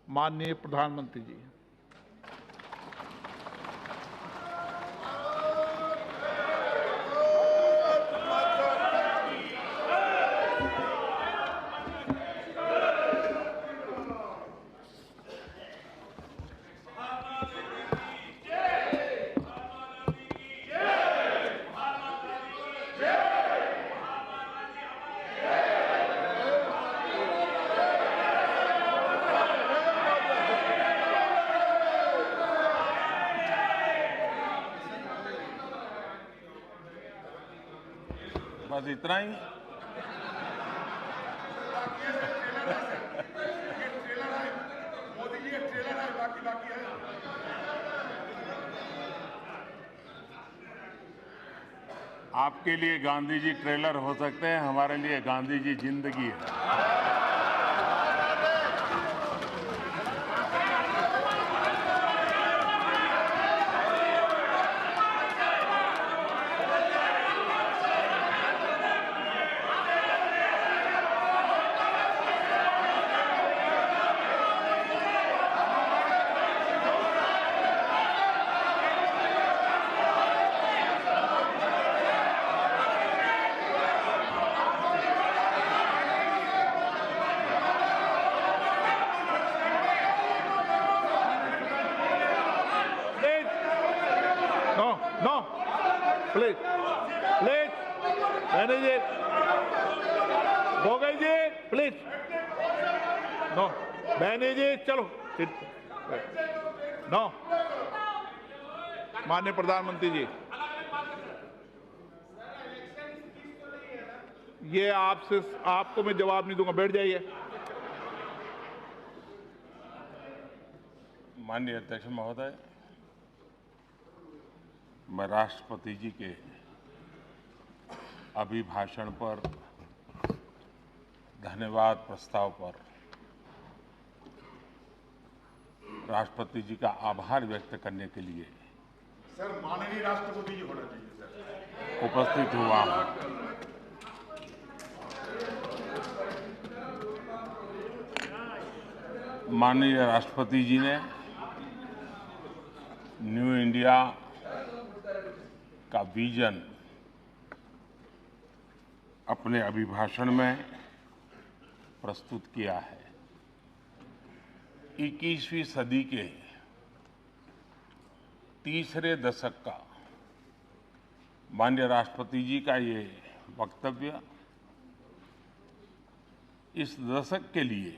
माननीय प्रधानमंत्री जी। बस इतना ही। आपके लिए गांधी जी ट्रेलर हो सकते हैं, हमारे लिए गांधी जी जिंदगी है। No, please, बहनी जी, गोगई जी, प्लीज, नो, बहनी जी, चलो, नो, माननीय प्रधानमंत्री जी, ये आपको मैं जवाब नहीं दूंगा, बैठ जाइए। माननीय अध्यक्ष महोदय, मैं राष्ट्रपति जी के अभिभाषण पर धन्यवाद प्रस्ताव पर राष्ट्रपति जी का आभार व्यक्त करने के लिए सर माननीय राष्ट्रपति जी होना चाहिए सर उपस्थित हुआ हूं। माननीय राष्ट्रपति जी ने न्यू इंडिया का विजन अपने अभिभाषण में प्रस्तुत किया है। 21वीं सदी के तीसरे दशक का माननीय राष्ट्रपति जी का ये वक्तव्य इस दशक के लिए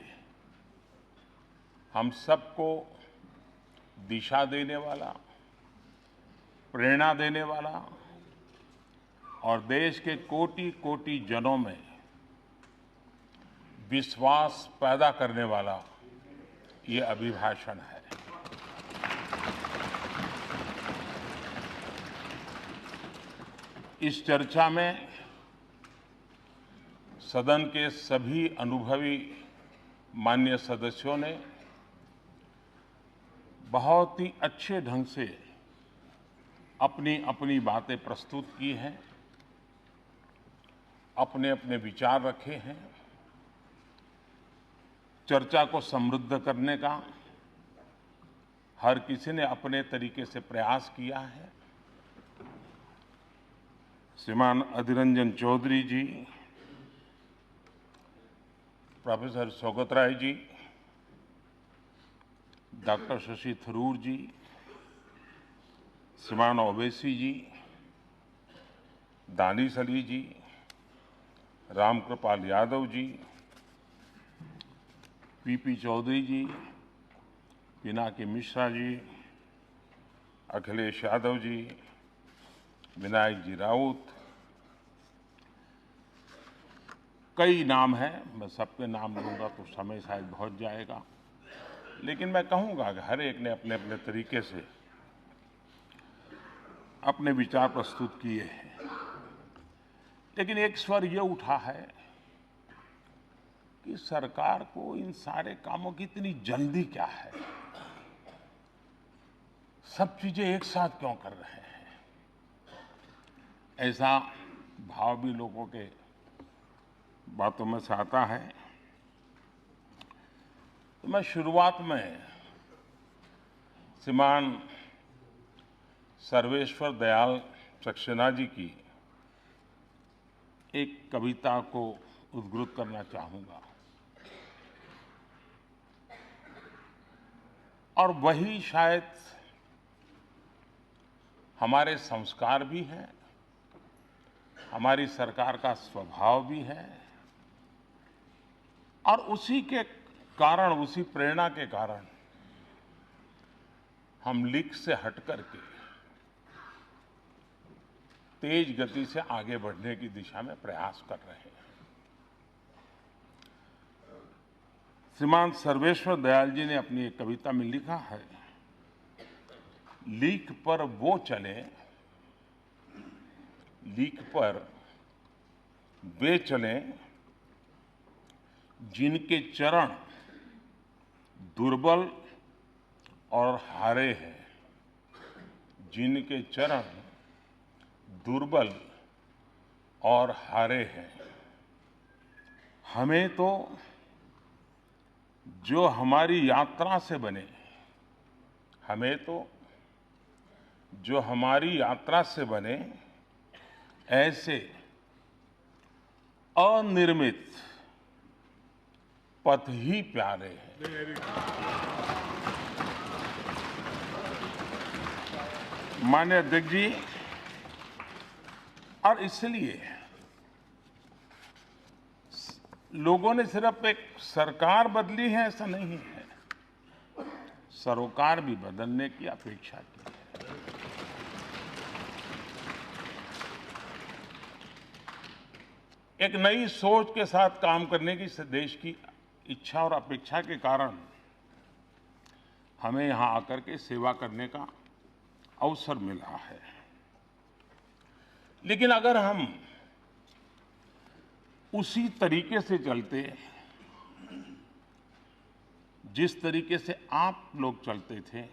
हम सबको दिशा देने वाला, प्रेरणा देने वाला और देश के कोटि-कोटि जनों में विश्वास पैदा करने वाला ये अभिभाषण है। इस चर्चा में सदन के सभी अनुभवी माननीय सदस्यों ने बहुत ही अच्छे ढंग से अपनी अपनी बातें प्रस्तुत की हैं, अपने अपने विचार रखे हैं। चर्चा को समृद्ध करने का हर किसी ने अपने तरीके से प्रयास किया है। श्रीमान अधीर रंजन चौधरी जी, प्रोफेसर सौगत राय जी, डॉक्टर शशि थरूर जी, श्रीमान ओवैसी जी, दानिश अली जी, रामकृपाल यादव जी, पीपी चौधरी जी, पिनाकी मिश्रा जी, अखिलेश यादव जी, विनायक जी राउत, कई नाम हैं। मैं सबके नाम लूंगा तो समय शायद बहुत जाएगा, लेकिन मैं कहूंगा कि हर एक ने अपने अपने तरीके से अपने विचार प्रस्तुत किए हैं। लेकिन एक स्वर ये उठा है कि सरकार को इन सारे कामों की इतनी जल्दी क्या है, सब चीजें एक साथ क्यों कर रहे हैं। ऐसा भाव भी लोगों के बातों में से आता है। तो मैं शुरुआत में श्रीमान सर्वेश्वर दयाल सक्सेना जी की एक कविता को उद्धृत करना चाहूंगा और वही शायद हमारे संस्कार भी हैं, हमारी सरकार का स्वभाव भी है और उसी के कारण, उसी प्रेरणा के कारण हम लीक से हट करके तेज गति से आगे बढ़ने की दिशा में प्रयास कर रहे हैं। श्रीमान सर्वेश्वर दयाल जी ने अपनी एक कविता में लिखा है, लीक पर वो चले, लीक पर वे चले जिनके चरण दुर्बल और हारे हैं, जिनके चरण दुर्बल और हारे हैं। हमें तो जो हमारी यात्रा से बने, हमें तो जो हमारी यात्रा से बने ऐसे अनिर्मित पथ ही प्यारे हैं। माननीय अध्यक्ष जी, और इसलिए लोगों ने सिर्फ एक सरकार बदली है ऐसा नहीं है, सरोकार भी बदलने की अपेक्षा की है। एक नई सोच के साथ काम करने की देश की इच्छा और अपेक्षा के कारण हमें यहां आकर के सेवा करने का अवसर मिला है। लेकिन अगर हम उसी तरीके से चलते जिस तरीके से आप लोग चलते थे,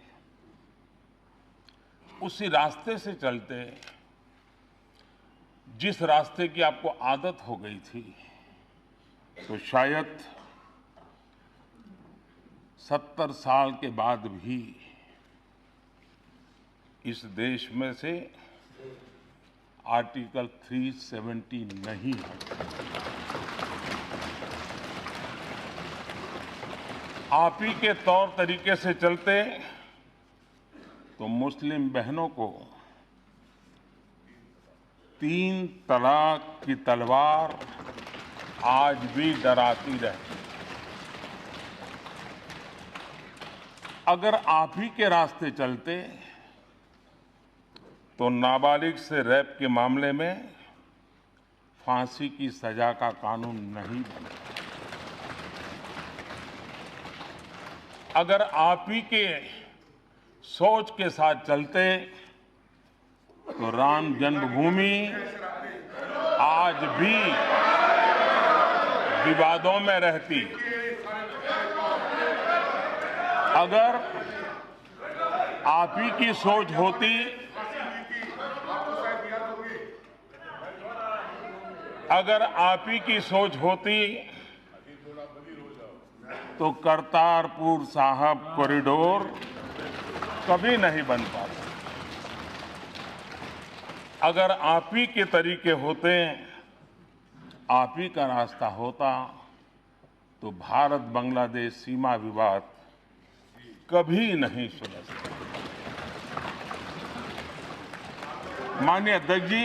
उसी रास्ते से चलते जिस रास्ते की आपको आदत हो गई थी, तो शायद 70 साल के बाद भी इस देश में से आर्टिकल 370 नहीं हटा। आप ही के तौर तरीके से चलते तो मुस्लिम बहनों को 3 तलाक की तलवार आज भी डराती रहती। अगर आप ही के रास्ते चलते तो नाबालिग से रेप के मामले में फांसी की सजा का कानून नहीं बना। अगर आप ही के सोच के साथ चलते तो राम जन्मभूमि आज भी विवादों में रहती। अगर आप ही की सोच होती, अगर आप ही की सोच होती तो करतारपुर साहब कॉरिडोर कभी नहीं बन पाता। अगर आप ही के तरीके होते, आप ही का रास्ता होता, तो भारत बांग्लादेश सीमा विवाद कभी नहीं सुलझता। माननीय अध्यक्ष जी,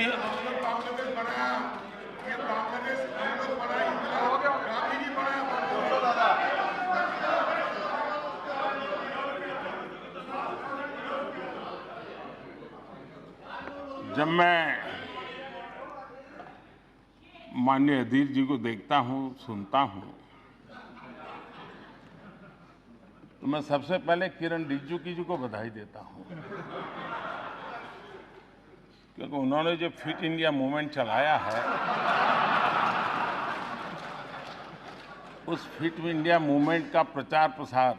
जब मैं माननीय अधीर जी को देखता हूं, सुनता हूं, तो मैं सबसे पहले किरण रिजिजू जी को बधाई देता हूं, क्योंकि उन्होंने जो फिट इंडिया मूवमेंट चलाया है, उस फिट इंडिया मूवमेंट का प्रचार प्रसार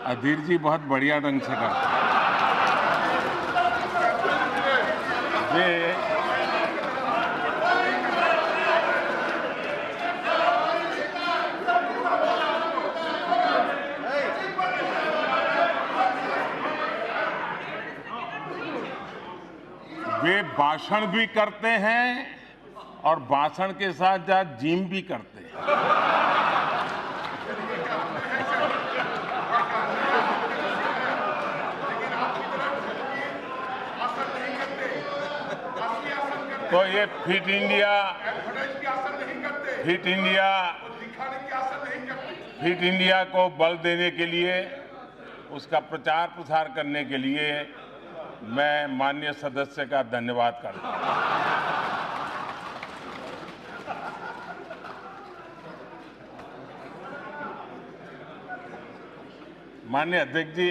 अधीर जी बहुत बढ़िया ढंग से करते हैं। वे भाषण भी करते हैं और भाषण के साथ साथ जिम भी करते हैं। तो ये फिट इंडिया को बल देने के लिए, उसका प्रचार प्रसार करने के लिए मैं माननीय सदस्य का धन्यवाद करता हूं। माननीय अध्यक्ष जी,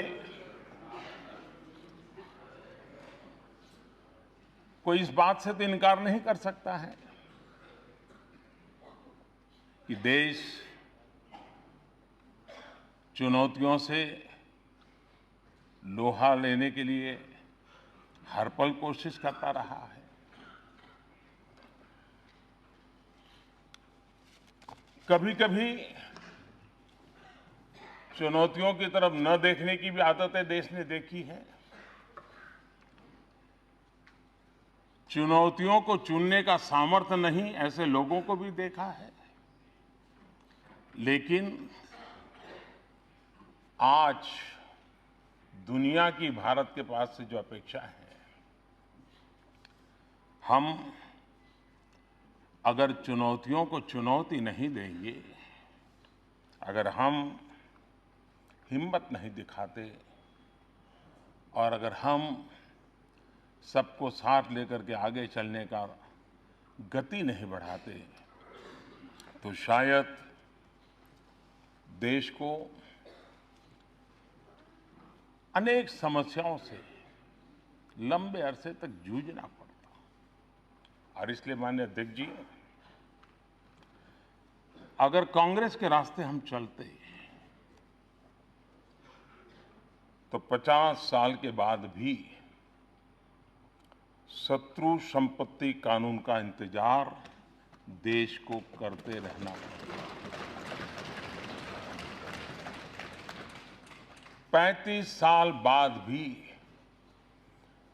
कोई इस बात से तो इनकार नहीं कर सकता है कि देश चुनौतियों से लोहा लेने के लिए हर पल कोशिश करता रहा है। कभी-कभी चुनौतियों की तरफ न देखने की भी आदतें देश ने देखी है। चुनौतियों को चुनने का सामर्थ्य नहीं, ऐसे लोगों को भी देखा है। लेकिन आज दुनिया की भारत के पास से जो अपेक्षा है, हम अगर चुनौतियों को चुनौती नहीं देंगे, अगर हम हिम्मत नहीं दिखाते और अगर हम सबको साथ लेकर के आगे चलने का गति नहीं बढ़ाते, तो शायद देश को अनेक समस्याओं से लंबे अरसे तक जूझना पड़ता। और इसलिए माननीय अध्यक्ष जी, अगर कांग्रेस के रास्ते हम चलते तो 50 साल के बाद भी शत्रु संपत्ति कानून का इंतजार देश को करते रहना पड़ेगा। 35 साल बाद भी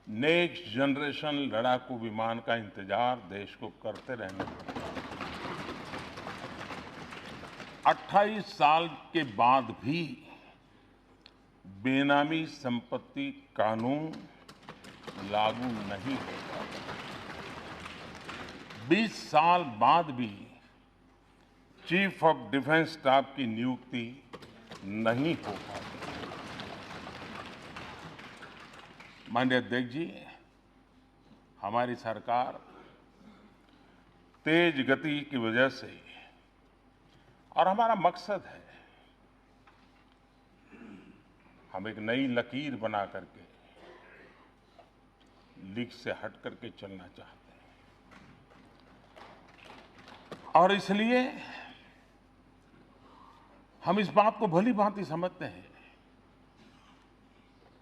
नेक्स्ट जनरेशन लड़ाकू विमान का इंतजार देश को करते रहना पड़ेगा। 28 साल के बाद भी बेनामी संपत्ति कानून लागू नहीं होगा। 20 साल बाद भी चीफ ऑफ डिफेंस स्टाफ की नियुक्ति नहीं हो पाती। माननीय अध्यक्ष जी, हमारी सरकार तेज गति की वजह से, और हमारा मकसद है हम एक नई लकीर बना करके लीक से हट करके चलना चाहते हैं। और इसलिए हम इस बात को भली भांति समझते हैं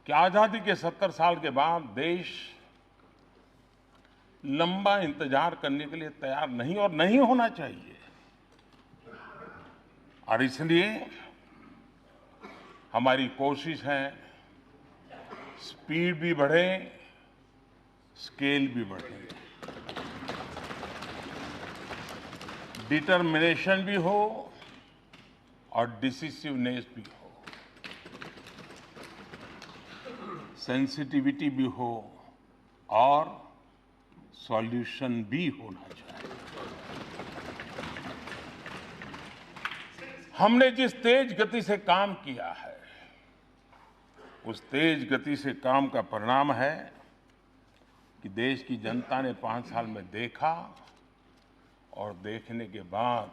कि आजादी के 70 साल के बाद देश लंबा इंतजार करने के लिए तैयार नहीं और नहीं होना चाहिए। और इसलिए हमारी कोशिश है स्पीड भी बढ़े, स्केल भी बढ़े, डिटर्मिनेशन भी हो और डिसिसिवनेस भी हो, सेंसिटिविटी भी हो और सॉल्यूशन भी होना चाहिए। हमने जिस तेज गति से काम किया है, उस तेज गति से काम का परिणाम है कि देश की जनता ने 5 साल में देखा और देखने के बाद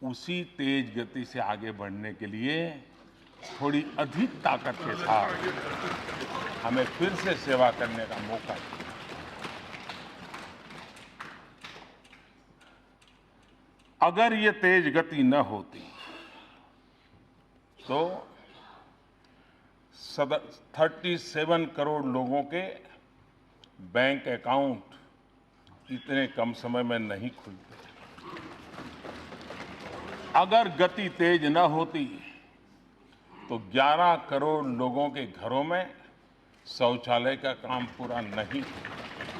उसी तेज गति से आगे बढ़ने के लिए थोड़ी अधिक ताकत के साथ हमें फिर से सेवा करने का मौका दिया। अगर ये तेज गति न होती तो 37 करोड़ लोगों के बैंक अकाउंट इतने कम समय में नहीं खुलते। अगर गति तेज न होती तो 11 करोड़ लोगों के घरों में शौचालय का काम पूरा नहीं होता।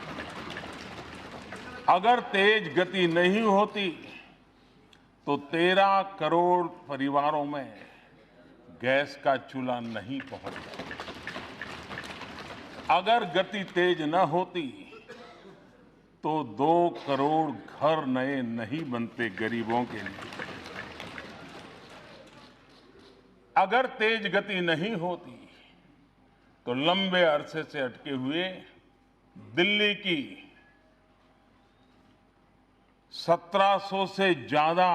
अगर तेज गति नहीं होती तो 13 करोड़ परिवारों में गैस का चूल्हा नहीं पहुंचता। अगर गति तेज न होती तो 2 करोड़ घर नए नहीं बनते गरीबों के लिए। अगर तेज गति नहीं होती तो लंबे अरसे से अटके हुए दिल्ली की 1700 से ज्यादा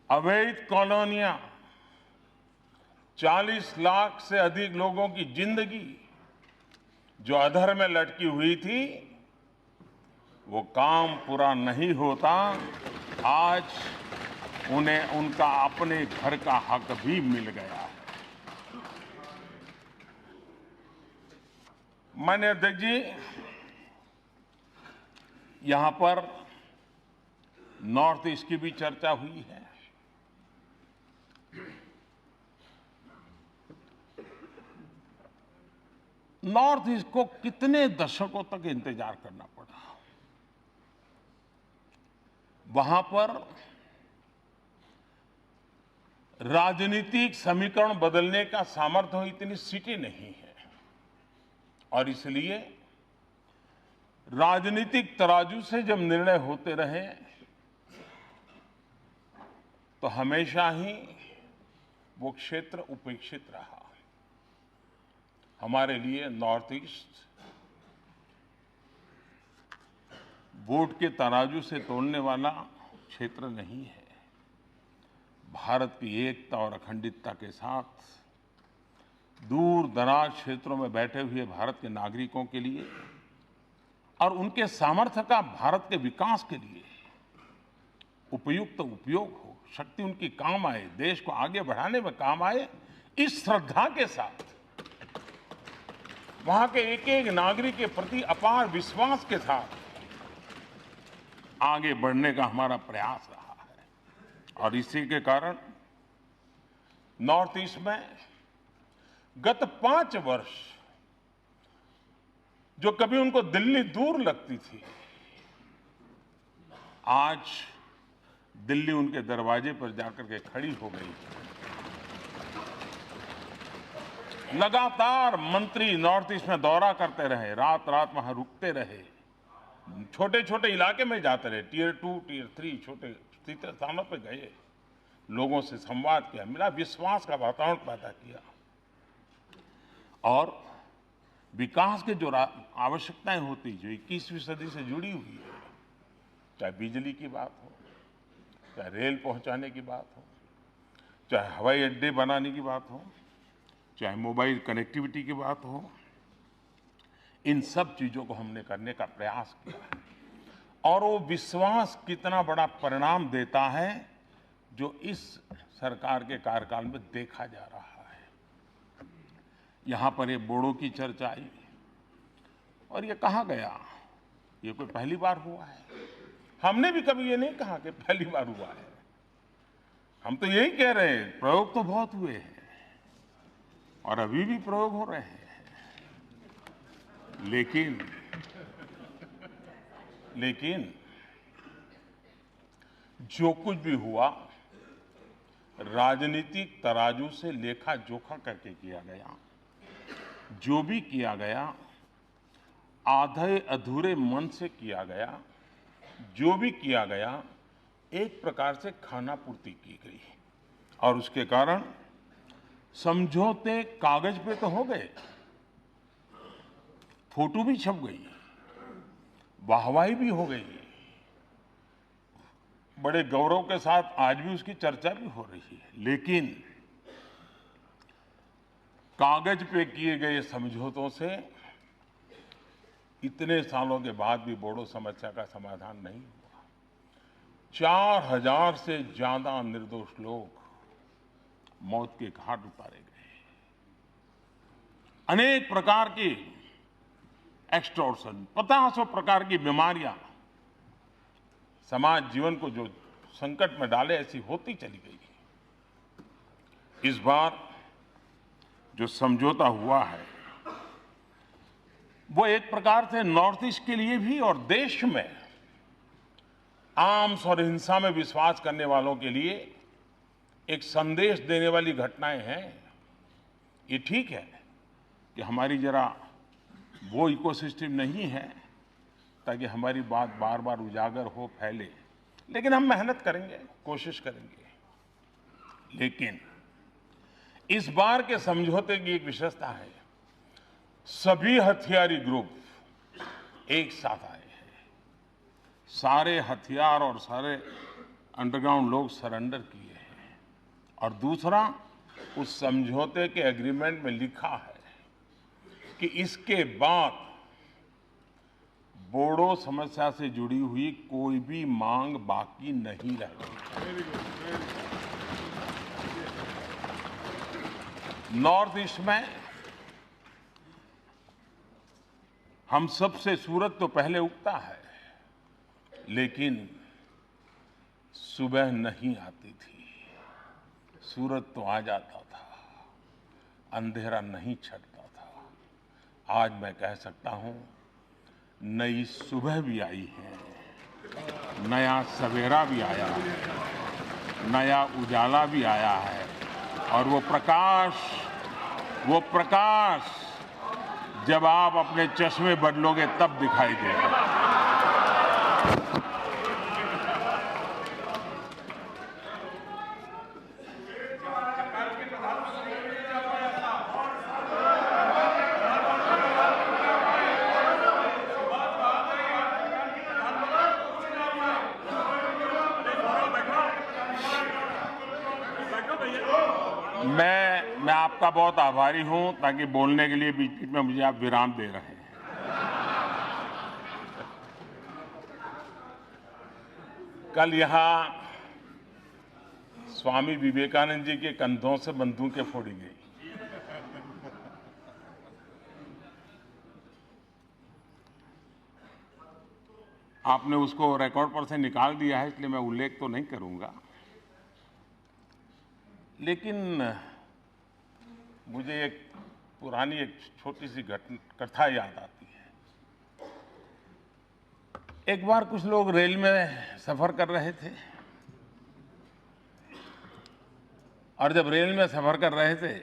अवैध कॉलोनियां, 40 लाख से अधिक लोगों की जिंदगी जो अधर में लटकी हुई थी, वो काम पूरा नहीं होता। आज उन्हें उनका अपने घर का हक भी मिल गया है। माननीय अध्यक्ष जी, यहां पर नॉर्थ ईस्ट की भी चर्चा हुई है। नॉर्थ ईस्ट को कितने दशकों तक इंतजार करना पड़ा। वहां पर राजनीतिक समीकरण बदलने का सामर्थ्य हो, इतनी सीटें नहीं है, और इसलिए राजनीतिक तराजू से जब निर्णय होते रहे तो हमेशा ही वो क्षेत्र उपेक्षित रहा। हमारे लिए नॉर्थ ईस्ट वोट के तराजू से तोलने वाला क्षेत्र नहीं है। भारत की एकता और अखंडितता के साथ दूर दराज क्षेत्रों में बैठे हुए भारत के नागरिकों के लिए और उनके सामर्थ्य का भारत के विकास के लिए उपयुक्त उपयोग हो, शक्ति उनकी काम आए, देश को आगे बढ़ाने में काम आए, इस श्रद्धा के साथ वहां के एक एक नागरिक के प्रति अपार विश्वास के साथ आगे बढ़ने का हमारा प्रयास रहा है। और इसी के कारण नॉर्थ ईस्ट में गत 5 वर्ष जो कभी उनको दिल्ली दूर लगती थी, आज दिल्ली उनके दरवाजे पर जाकर के खड़ी हो गई। लगातार मंत्री नॉर्थ ईस्ट में दौरा करते रहे, रात रात वहां रुकते रहे, छोटे छोटे इलाके में जाते रहे, टियर 2, टियर 3 छोटे स्थानों पर गए, लोगों से संवाद किया, मिला, विश्वास का वातावरण पैदा किया और विकास के जो आवश्यकताएं होती जो 21वीं सदी से जुड़ी हुई है, चाहे बिजली की बात हो, चाहे रेल पहुंचाने की बात हो, चाहे हवाई अड्डे बनाने की बात हो, चाहे मोबाइल कनेक्टिविटी की बात हो, इन सब चीजों को हमने करने का प्रयास किया है। और वो विश्वास कितना बड़ा परिणाम देता है जो इस सरकार के कार्यकाल में देखा जा रहा है। यहां पर ये बोडो की चर्चा आई और ये कहा गया, ये कोई पहली बार हुआ है? हमने भी कभी ये नहीं कहा कि पहली बार हुआ है। हम तो यही कह रहे हैं, प्रयोग तो बहुत हुए हैं और अभी भी प्रयोग हो रहे हैं, लेकिन जो कुछ भी हुआ राजनीतिक तराजू से लेखा जोखा करके किया गया। जो भी किया गया आधे अधूरे मन से किया गया। जो भी किया गया एक प्रकार से खानापूर्ति की गई और उसके कारण समझौते कागज पे तो हो गए, फोटो भी छप गई, वाहवाही भी हो गई, बड़े गौरव के साथ आज भी उसकी चर्चा भी हो रही है, लेकिन कागज पे किए गए समझौतों से इतने सालों के बाद भी बोडो समस्या का समाधान नहीं हुआ। 4000 से ज्यादा निर्दोष लोग मौत के घाट उतारे गए। अनेक प्रकार की एक्सटॉर्शन, 50 प्रकार की बीमारियां समाज जीवन को जो संकट में डाले, ऐसी होती चली गई। इस बार जो समझौता हुआ है वो एक प्रकार से नॉर्थ ईस्ट के लिए भी और देश में आर्म्स और हिंसा में विश्वास करने वालों के लिए एक संदेश देने वाली घटनाएं हैं। ये ठीक है कि हमारी जरा वो इकोसिस्टम नहीं है ताकि हमारी बात बार बार उजागर हो, फैले, लेकिन हम मेहनत करेंगे, कोशिश करेंगे। लेकिन इस बार के समझौते की एक विशेषता है, सभी हथियारी ग्रुप एक साथ आए हैं। सारे हथियार और सारे अंडरग्राउंड लोग सरेंडर किए हैं। और दूसरा, उस समझौते के एग्रीमेंट में लिखा है कि इसके बाद बोडो समस्या से जुड़ी हुई कोई भी मांग बाकी नहीं रहेगी। नॉर्थ ईस्ट में हम सबसे सूरज तो पहले उगता है, लेकिन सुबह नहीं आती थी। सूरज तो आ जाता था, अंधेरा नहीं छटता था। आज मैं कह सकता हूं, नई सुबह भी आई है, नया सवेरा भी आया है, नया उजाला भी आया है। और वो प्रकाश जब आप अपने चश्मे बदलोगे तब दिखाई देगा। मैं आपका बहुत आभारी हूं, ताकि बोलने के लिए बीच बीच में मुझे आप विराम दे रहे हैं। कल यहां स्वामी विवेकानंद जी के कंधों से बंदूकें फोड़ी गई। आपने उसको रिकॉर्ड पर से निकाल दिया है, इसलिए मैं उल्लेख तो नहीं करूंगा, लेकिन मुझे एक पुरानी एक छोटी सी कथा याद आती है। एक बार कुछ लोग रेल में सफर कर रहे थे, और जब रेल में सफर कर रहे थे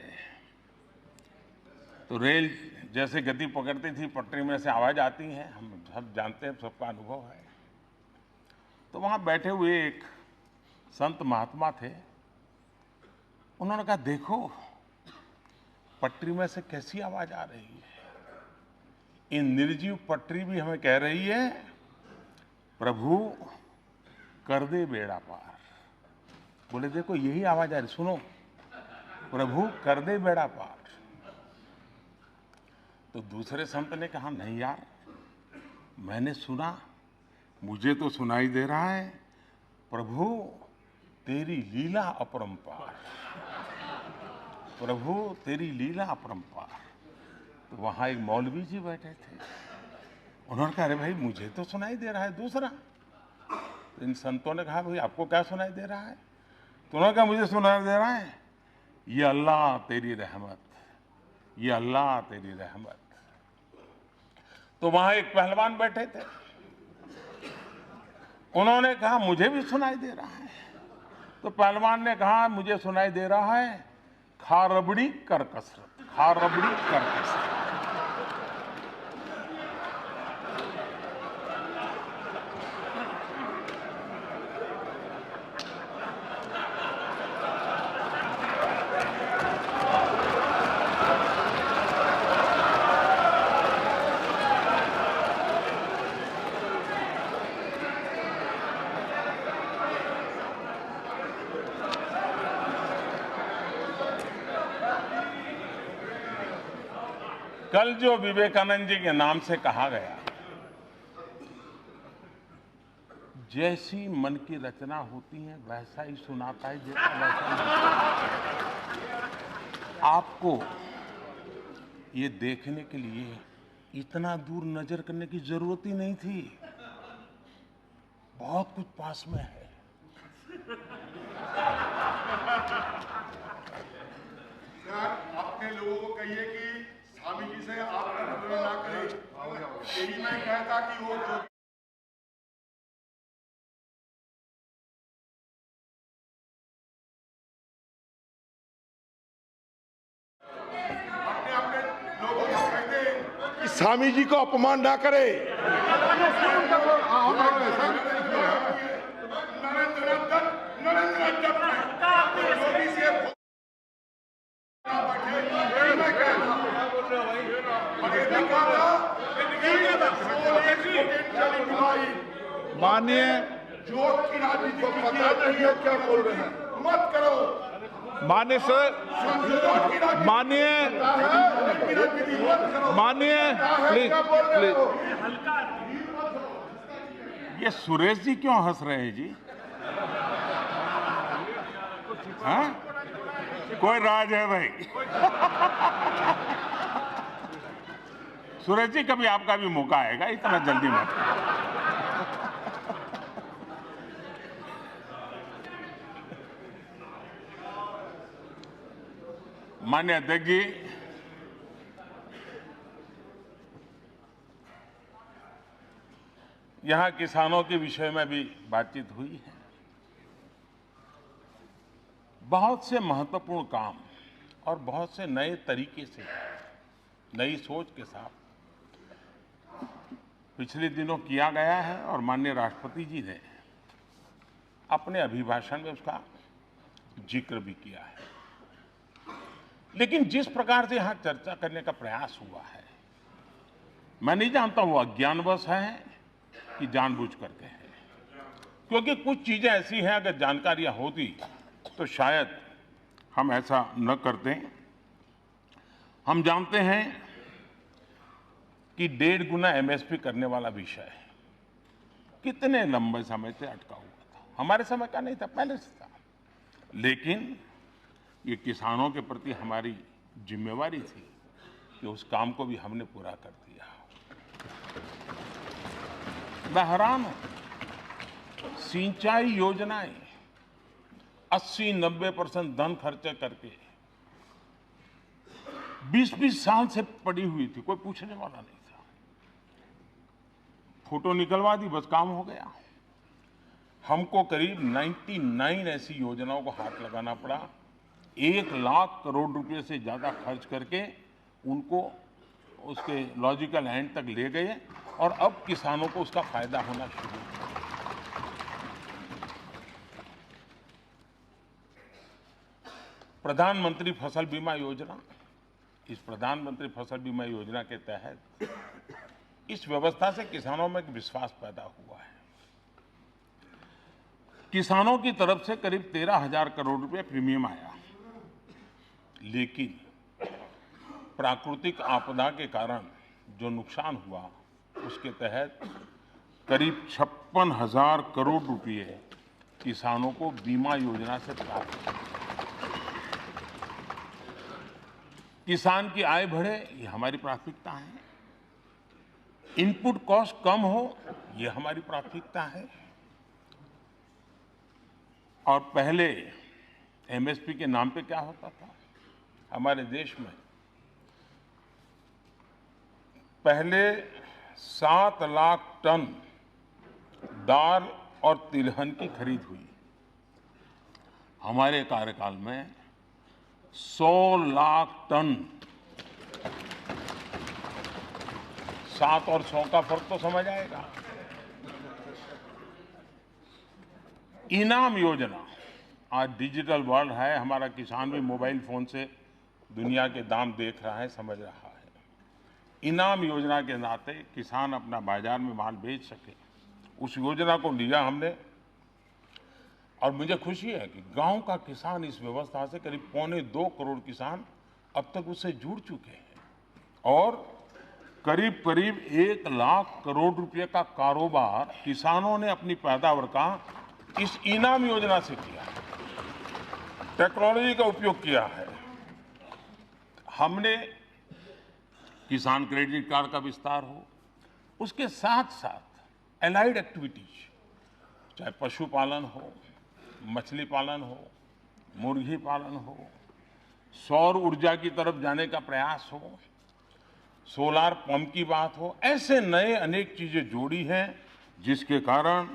तो रेल जैसे गति पकड़ती थी, पटरी में से आवाज आती है, हम सब जानते हैं, सबका अनुभव है। तो वहां बैठे हुए एक संत महात्मा थे। उन्होंने कहा, देखो पटरी में से कैसी आवाज आ रही है। इन निर्जीव पटरी भी हमें कह रही है, प्रभु कर दे बेड़ा पार। बोले, देखो यही आवाज आ रही, सुनो, प्रभु कर दे बेड़ा पार। तो दूसरे संत ने कहा, नहीं यार, मैंने सुना, मुझे तो सुनाई दे रहा है, प्रभु तेरी लीला अपरंपार, प्रभु तेरी लीला अपरंपार। तो वहां एक मौलवी जी बैठे थे। उन्होंने कहा, अरे भाई मुझे तो सुनाई दे रहा है दूसरा। तो इन संतों ने कहा, भाई आपको क्या सुनाई दे रहा है? तो उन्होंने कहा, मुझे सुनाई दे रहा है, ये अल्लाह तेरी रहमत, ये अल्लाह तेरी रहमत। तो वहां एक पहलवान बैठे थे। उन्होंने कहा, मुझे भी सुनाई दे रहा है। तो पहलवान ने कहा, मुझे सुनाई दे रहा है, खा रबड़ी कर कसरत, खा रबड़ी कर कसरत। कल जो विवेकानंद जी के नाम से कहा गया, जैसी मन की रचना होती है वैसा ही सुनाता है, जैसा वैसा ही। आपको ये देखने के लिए इतना दूर नजर करने की जरूरत ही नहीं थी, बहुत कुछ पास में है। सर, अपने लोगों को कहिए कि स्वामी जी से आप ना करें। यही मैं कहता कि वो जो अपने अपने लोगों को कहते कि स्वामी जी को अपमान ना करे। माननीय जो की राजनीति को पता नहीं है क्या बोल रहे हैं, मत करो। माननीय सर, माननीय प्लीज प्लीज। ये सुरेश जी क्यों हंस रहे हैं जी? हाँ? कोई राज है भाई? सुरेश जी, कभी आपका भी मौका आएगा, इतना जल्दी मत। माननीय अध्यक्ष जी, यहां किसानों के विषय में भी बातचीत हुई है। बहुत से महत्वपूर्ण काम और बहुत से नए तरीके से, नई सोच के साथ पिछले दिनों किया गया है और माननीय राष्ट्रपति जी ने अपने अभिभाषण में उसका जिक्र भी किया है। लेकिन जिस प्रकार से यहां चर्चा करने का प्रयास हुआ है, मैं नहीं जानता वो अज्ञानवश है कि जानबूझ करके है। क्योंकि कुछ चीजें ऐसी हैं, अगर जानकारियां होती तो शायद हम ऐसा न करते। हम जानते हैं कि 1.5 गुना एमएसपी करने वाला विषय कितने लंबे समय से अटका हुआ था। हमारे समय का नहीं था, पहले से था। लेकिन ये किसानों के प्रति हमारी जिम्मेवारी थी कि उस काम को भी हमने पूरा कर दिया। मैं हैरान हूं, सिंचाई योजनाएं 80-90% धन खर्चे करके 20-20 साल से पड़ी हुई थी, कोई पूछने वाला नहीं था। फोटो निकलवा दी, बस काम हो गया। हमको करीब 99 ऐसी योजनाओं को हाथ लगाना पड़ा। 1 लाख करोड़ रुपए से ज्यादा खर्च करके उनको उसके लॉजिकल एंड तक ले गए और अब किसानों को उसका फायदा होना शुरू हुआ। प्रधानमंत्री फसल बीमा योजना, इस प्रधानमंत्री फसल बीमा योजना के तहत इस व्यवस्था से किसानों में एक विश्वास पैदा हुआ है। किसानों की तरफ से करीब 13,000 करोड़ रुपए प्रीमियम आया, लेकिन प्राकृतिक आपदा के कारण जो नुकसान हुआ उसके तहत करीब 56,000 करोड़ रुपए किसानों को बीमा योजना से प्राप्त हुए। किसान की आय बढ़े, ये हमारी प्राथमिकता है। इनपुट कॉस्ट कम हो, ये हमारी प्राथमिकता है। और पहले एमएसपी के नाम पे क्या होता था हमारे देश में? पहले 7 लाख टन दाल और तिलहन की खरीद हुई। हमारे कार्यकाल में 100 लाख टन। 7 और 100 का फर्क तो समझ आएगा। इनाम योजना, आज डिजिटल वर्ल्ड है, हमारा किसान भी मोबाइल फोन से दुनिया के दाम देख रहा है, समझ रहा है। इनाम योजना के नाते किसान अपना बाजार में माल बेच सके, उस योजना को लिया हमने। और मुझे खुशी है कि गांव का किसान इस व्यवस्था से करीब 1.25 करोड़ किसान अब तक उससे जुड़ चुके हैं और करीब करीब 1 लाख करोड़ रुपए का कारोबार किसानों ने अपनी पैदावार का इस इनाम योजना से किया है। टेक्नोलॉजी का उपयोग किया है। हमने किसान क्रेडिट कार्ड का विस्तार हो, उसके साथ साथ एलाइड एक्टिविटीज, चाहे पशुपालन हो, मछली पालन हो, मुर्गी पालन हो, सौर ऊर्जा की तरफ जाने का प्रयास हो, सोलार पंप की बात हो, ऐसे नए अनेक चीजें जोड़ी हैं जिसके कारण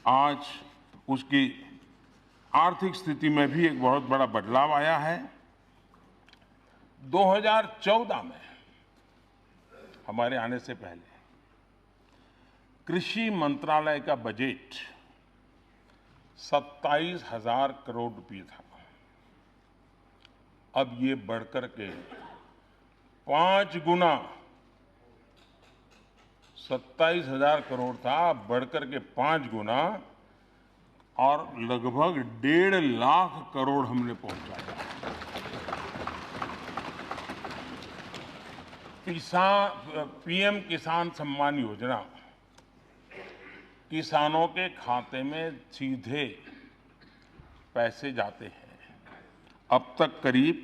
आज उसकी आर्थिक स्थिति में भी एक बहुत बड़ा बदलाव आया है। 2014 में हमारे आने से पहले कृषि मंत्रालय का बजट 27,000 करोड़ रुपए था। अब ये बढ़कर के 5 गुना 27,000 करोड़ था, बढ़कर के 5 गुना और लगभग 1.5 लाख करोड़ हमने पहुंचाया। पीएम किसान सम्मान योजना किसानों के खाते में सीधे पैसे जाते हैं। अब तक करीब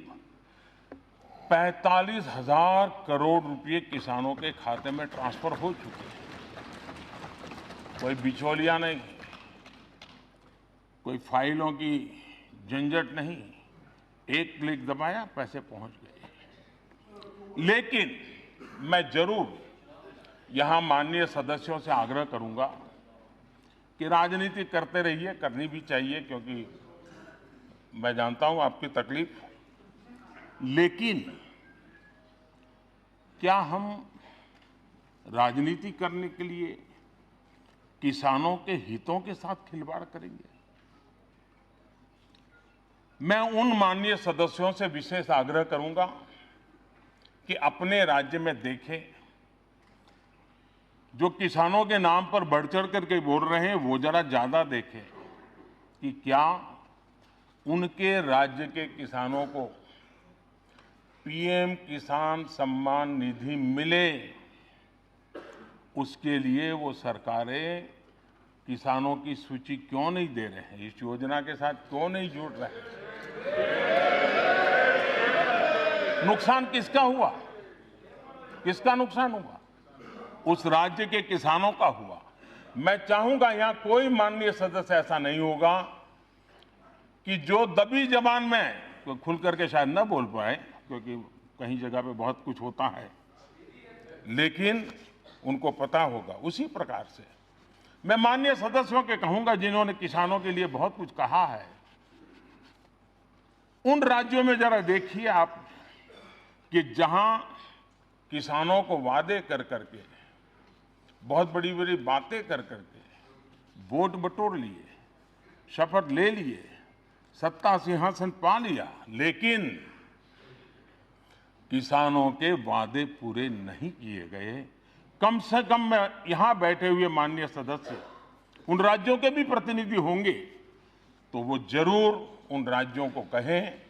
45,000 करोड़ रुपए किसानों के खाते में ट्रांसफर हो चुके हैं। कोई बिचौलिया नहीं, कोई फाइलों की झंझट नहीं, एक क्लिक दबाया पैसे पहुंच गए। लेकिन मैं जरूर यहां माननीय सदस्यों से आग्रह करूंगा कि राजनीति करते रहिए, करनी भी चाहिए, क्योंकि मैं जानता हूं आपकी तकलीफ, लेकिन क्या हम राजनीति करने के लिए किसानों के हितों के साथ खिलवाड़ करेंगे? मैं उन माननीय सदस्यों से विशेष आग्रह करूंगा कि अपने राज्य में देखें, जो किसानों के नाम पर बढ़ चढ़ करके बोल रहे हैं वो जरा ज्यादा देखें कि क्या उनके राज्य के किसानों को पीएम किसान सम्मान निधि मिले, उसके लिए वो सरकारें किसानों की सूची क्यों नहीं दे रहे हैं, इस योजना के साथ क्यों नहीं जुड़ रहे हैं? नुकसान किसका हुआ? किसका नुकसान हुआ? उस राज्य के किसानों का हुआ। मैं चाहूंगा यहां कोई माननीय सदस्य ऐसा नहीं होगा कि जो दबी जबान में तो खुल करके शायद न बोल पाए, क्योंकि कहीं जगह पे बहुत कुछ होता है, लेकिन उनको पता होगा। उसी प्रकार से मैं माननीय सदस्यों के कहूंगा जिन्होंने किसानों के लिए बहुत कुछ कहा है, उन राज्यों में जरा देखिए आप कि जहां किसानों को वादे कर करके, बहुत बड़ी बड़ी बातें कर करके वोट बटोर लिए, शपथ ले लिए, सत्ता सिंहासन पा लिया, लेकिन किसानों के वादे पूरे नहीं किए गए। कम से कम मैं यहां बैठे हुए माननीय सदस्य उन राज्यों के भी प्रतिनिधि होंगे तो वो जरूर उन राज्यों को कहें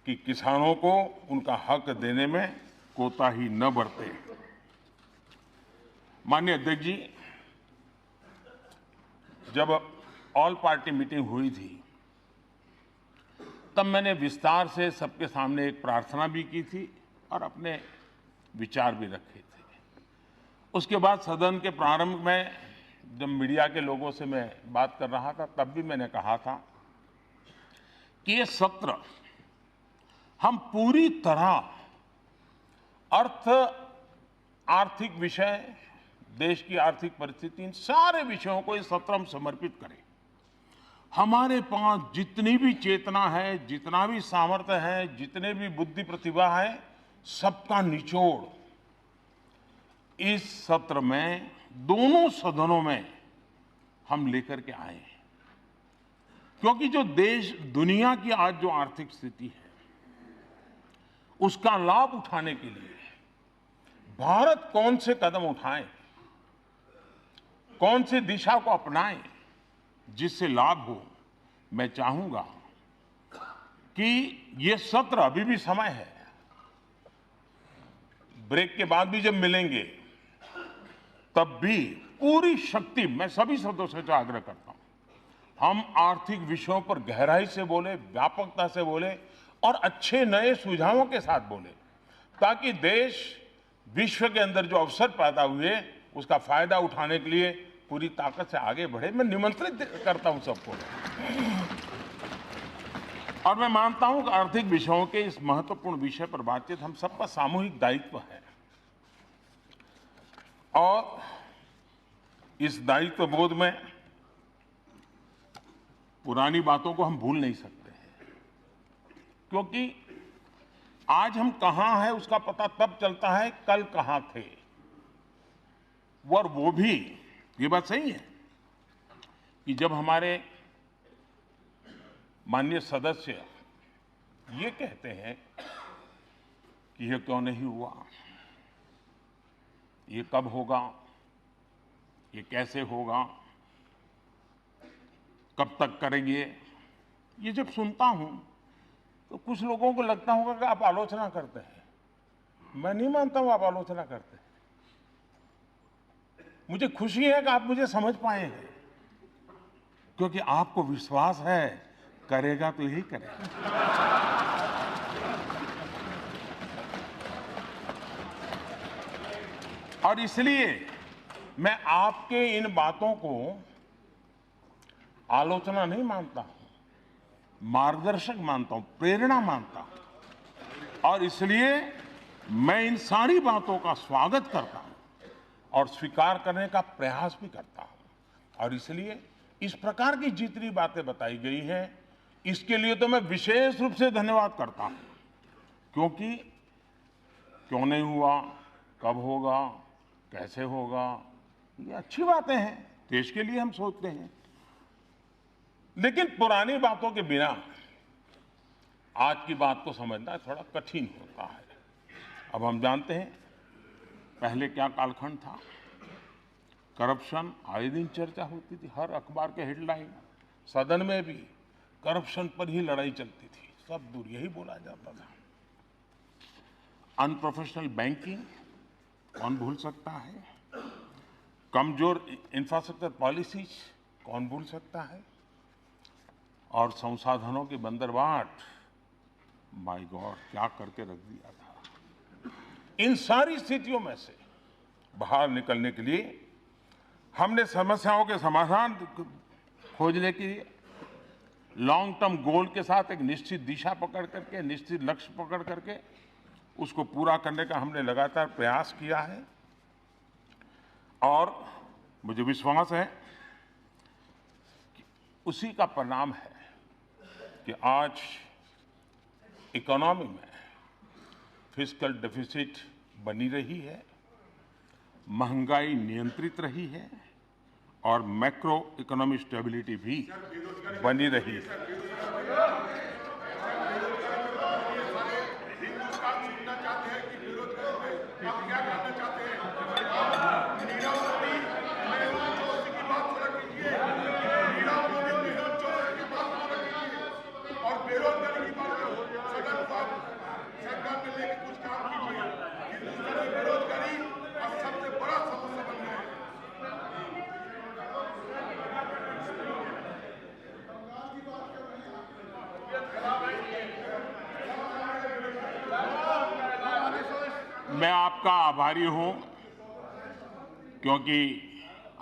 कि किसानों को उनका हक देने में कोताही न बरते। माननीय अध्यक्ष जी, जब ऑल पार्टी मीटिंग हुई थी तब मैंने विस्तार से सबके सामने एक प्रार्थना भी की थी और अपने विचार भी रखे थे। उसके बाद सदन के प्रारंभ में जब मीडिया के लोगों से मैं बात कर रहा था तब भी मैंने कहा था कि ये सत्र हम पूरी तरह आर्थिक विषय, देश की आर्थिक परिस्थिति, इन सारे विषयों को इस सत्र हम समर्पित करें। हमारे पास जितनी भी चेतना है, जितना भी सामर्थ्य है, जितने भी बुद्धि प्रतिभा है, सबका निचोड़ इस सत्र में दोनों सदनों में हम लेकर के आए हैं। क्योंकि जो देश, दुनिया की आज जो आर्थिक स्थिति है, उसका लाभ उठाने के लिए भारत कौन से कदम उठाए, कौन सी दिशा को अपनाए जिससे लाभ हो। मैं चाहूंगा कि ये सत्र, अभी भी समय है, ब्रेक के बाद भी जब मिलेंगे तब भी पूरी शक्ति, मैं सभी सदस्यों से आग्रह करता हूं, हम आर्थिक विषयों पर गहराई से बोले, व्यापकता से बोले और अच्छे नए सुझावों के साथ बोले, ताकि देश विश्व के अंदर जो अवसर पैदा हुए उसका फायदा उठाने के लिए पूरी ताकत से आगे बढ़े। मैं निमंत्रित करता हूं सबको। और मैं मानता हूं कि आर्थिक विषयों के इस महत्वपूर्ण विषय पर बातचीत हम सबका सामूहिक दायित्व है। और इस दायित्व बोध में पुरानी बातों को हम भूल नहीं सकते हैं, क्योंकि आज हम कहां हैं उसका पता तब चलता है कल कहां थे। और वो भी, ये बात सही है कि जब हमारे माननीय सदस्य ये कहते हैं कि ये क्यों नहीं हुआ, ये कब होगा, ये कैसे होगा, कब तक करेंगे, ये जब सुनता हूं तो कुछ लोगों को लगता होगा कि आप आलोचना करते हैं। मैं नहीं मानता हूं आप आलोचना करते हैं। मुझे खुशी है कि आप मुझे समझ पाए हैं, क्योंकि आपको विश्वास है करेगा तो यही करेगा। और इसलिए मैं आपके इन बातों को आलोचना नहीं मानता हूं, मार्गदर्शक मानता हूं, प्रेरणा मानता हूं। और इसलिए मैं इन सारी बातों का स्वागत करता हूं और स्वीकार करने का प्रयास भी करता हूं। और इसलिए इस प्रकार की जितनी बातें बताई गई हैं, इसके लिए तो मैं विशेष रूप से धन्यवाद करता हूं, क्योंकि क्यों नहीं हुआ, कब होगा, कैसे होगा, ये अच्छी बातें हैं, देश के लिए हम सोचते हैं। लेकिन पुरानी बातों के बिना आज की बात को समझना थोड़ा कठिन होता है। अब हम जानते हैं पहले क्या कालखंड था। करप्शन आए दिन चर्चा होती थी, हर अखबार के हेडलाइन, सदन में भी करप्शन पर ही लड़ाई चलती थी, सब दूर यही बोला जाता था। अनप्रोफेशनल बैंकिंग कौन भूल सकता है, कमजोर इंफ्रास्ट्रक्चर पॉलिसीज कौन भूल सकता है, और संसाधनों की बंदरबाट, माय गॉड क्या करके रख दिया था। इन सारी स्थितियों में से बाहर निकलने के लिए हमने समस्याओं के समाधान खोजने के लिए लॉन्ग टर्म गोल के साथ एक निश्चित दिशा पकड़ करके, निश्चित लक्ष्य पकड़ करके उसको पूरा करने का हमने लगातार प्रयास किया है। और मुझे विश्वास है कि उसी का परिणाम है कि आज इकोनॉमी में फिस्कल डेफिसिट बनी रही है, महंगाई नियंत्रित रही है और मैक्रो इकोनॉमिक स्टेबिलिटी भी बनी रही है। मैं आपका आभारी हूं, क्योंकि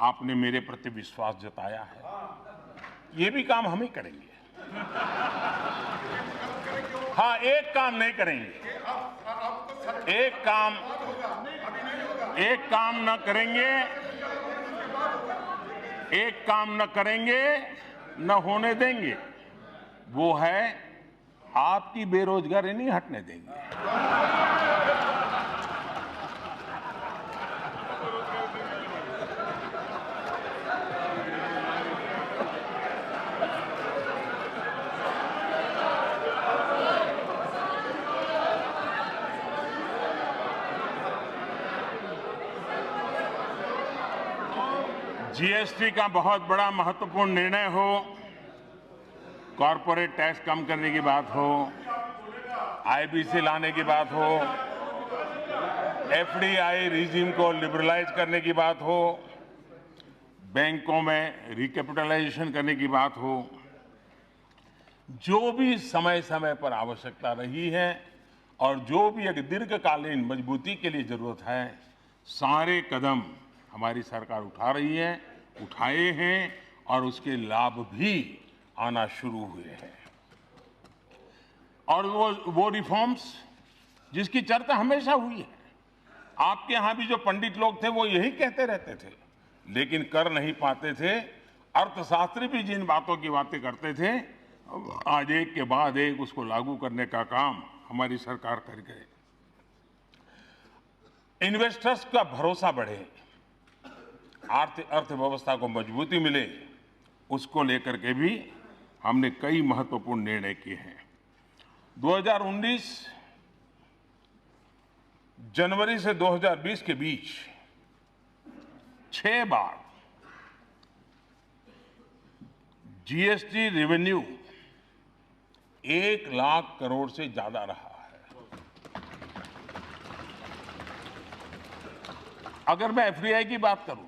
आपने मेरे प्रति विश्वास जताया है। ये भी काम हम ही करेंगे। हाँ, एक काम नहीं करेंगे, एक काम न करेंगे, एक काम न करेंगे, न होने देंगे, वो है आपकी बेरोजगारी नहीं हटने देंगे। जीएसटी का बहुत बड़ा महत्वपूर्ण निर्णय हो, कॉरपोरेट टैक्स कम करने की बात हो, आईबीसी लाने की बात हो, एफडीआई रिजीम को लिबरलाइज करने की बात हो, बैंकों में रिकैपिटलाइजेशन करने की बात हो, जो भी समय समय पर आवश्यकता रही है और जो भी एक दीर्घकालीन मजबूती के लिए जरूरत है, सारे कदम हमारी सरकार उठा रही है, उठाए हैं और उसके लाभ भी आना शुरू हुए हैं। और वो रिफॉर्म्स जिसकी चर्चा हमेशा हुई है, आपके यहां भी जो पंडित लोग थे वो यही कहते रहते थे, लेकिन कर नहीं पाते थे। अर्थशास्त्री भी जिन बातों की बातें करते थे, आज एक के बाद एक उसको लागू करने का काम हमारी सरकार कर गई। इन्वेस्टर्स का भरोसा बढ़े, अर्थव्यवस्था को मजबूती मिले, उसको लेकर के भी हमने कई महत्वपूर्ण निर्णय किए हैं। 2019 जनवरी से 2020 के बीच 6 बार जीएसटी रेवेन्यू 1 लाख करोड़ से ज्यादा रहा है। अगर मैं एफडीआई की बात करूं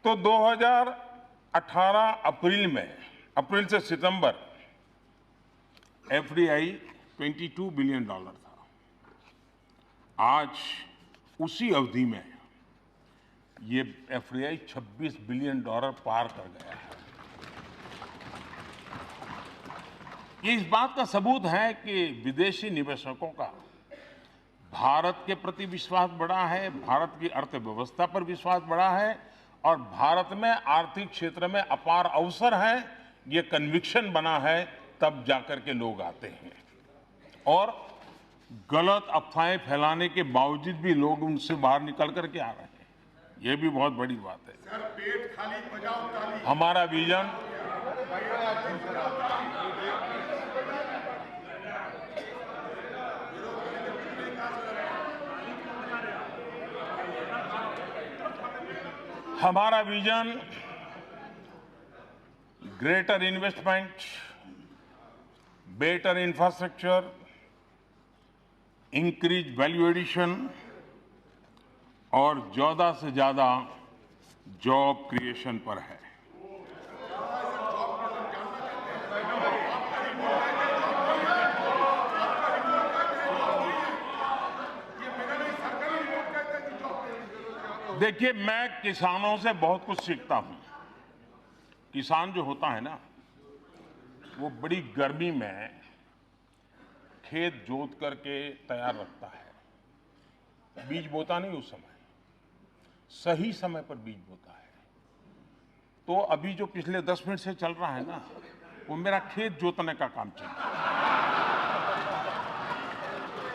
तो 2018 अप्रैल से सितंबर एफडीआई $22 बिलियन था। आज उसी अवधि में ये एफडीआई $26 बिलियन पार कर गया है। ये इस बात का सबूत है कि विदेशी निवेशकों का भारत के प्रति विश्वास बढ़ा है, भारत की अर्थव्यवस्था पर विश्वास बढ़ा है और भारत में आर्थिक क्षेत्र में अपार अवसर है, ये कन्विक्शन बना है, तब जाकर के लोग आते हैं। और गलत अफवाहें फैलाने के बावजूद भी लोग उनसे बाहर निकल करके आ रहे हैं, ये भी बहुत बड़ी बात है। सर, पेट खाली बजाओ ताली। हमारा vision greater investment, better infrastructure, increase value addition और ज्यादा से ज्यादा जॉब क्रिएशन पर है। देखिए, मैं किसानों से बहुत कुछ सीखता हूं। किसान जो होता है ना, वो बड़ी गर्मी में खेत जोत करके तैयार रखता है, बीज बोता नहीं उस समय, सही समय पर बीज बोता है। तो अभी जो पिछले 10 मिनट से चल रहा है ना, वो मेरा खेत जोतने का काम चल रहा है।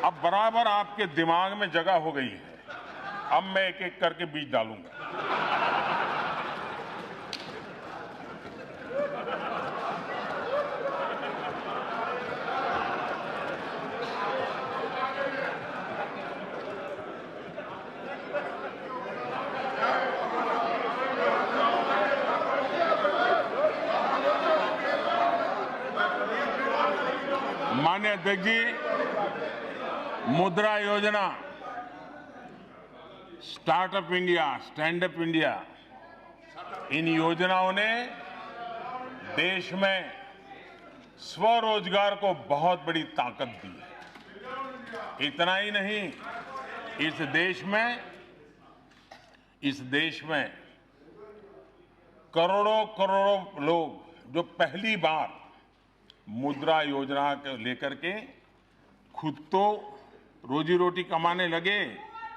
अब बराबर आपके दिमाग में जगह हो गई है, अब मैं एक एक करके बीज डालूंगा। माननीय अध्यक्ष जी, Mudra Yojana, startup India, stand up India, इन योजनाओं ने देश में स्वरोजगार को बहुत बड़ी ताकत दी है। इतना ही नहीं, इस देश में करोड़ों करोड़ों लोग जो पहली बार मुद्रा योजना को लेकर के खुद तो रोजी रोटी कमाने लगे,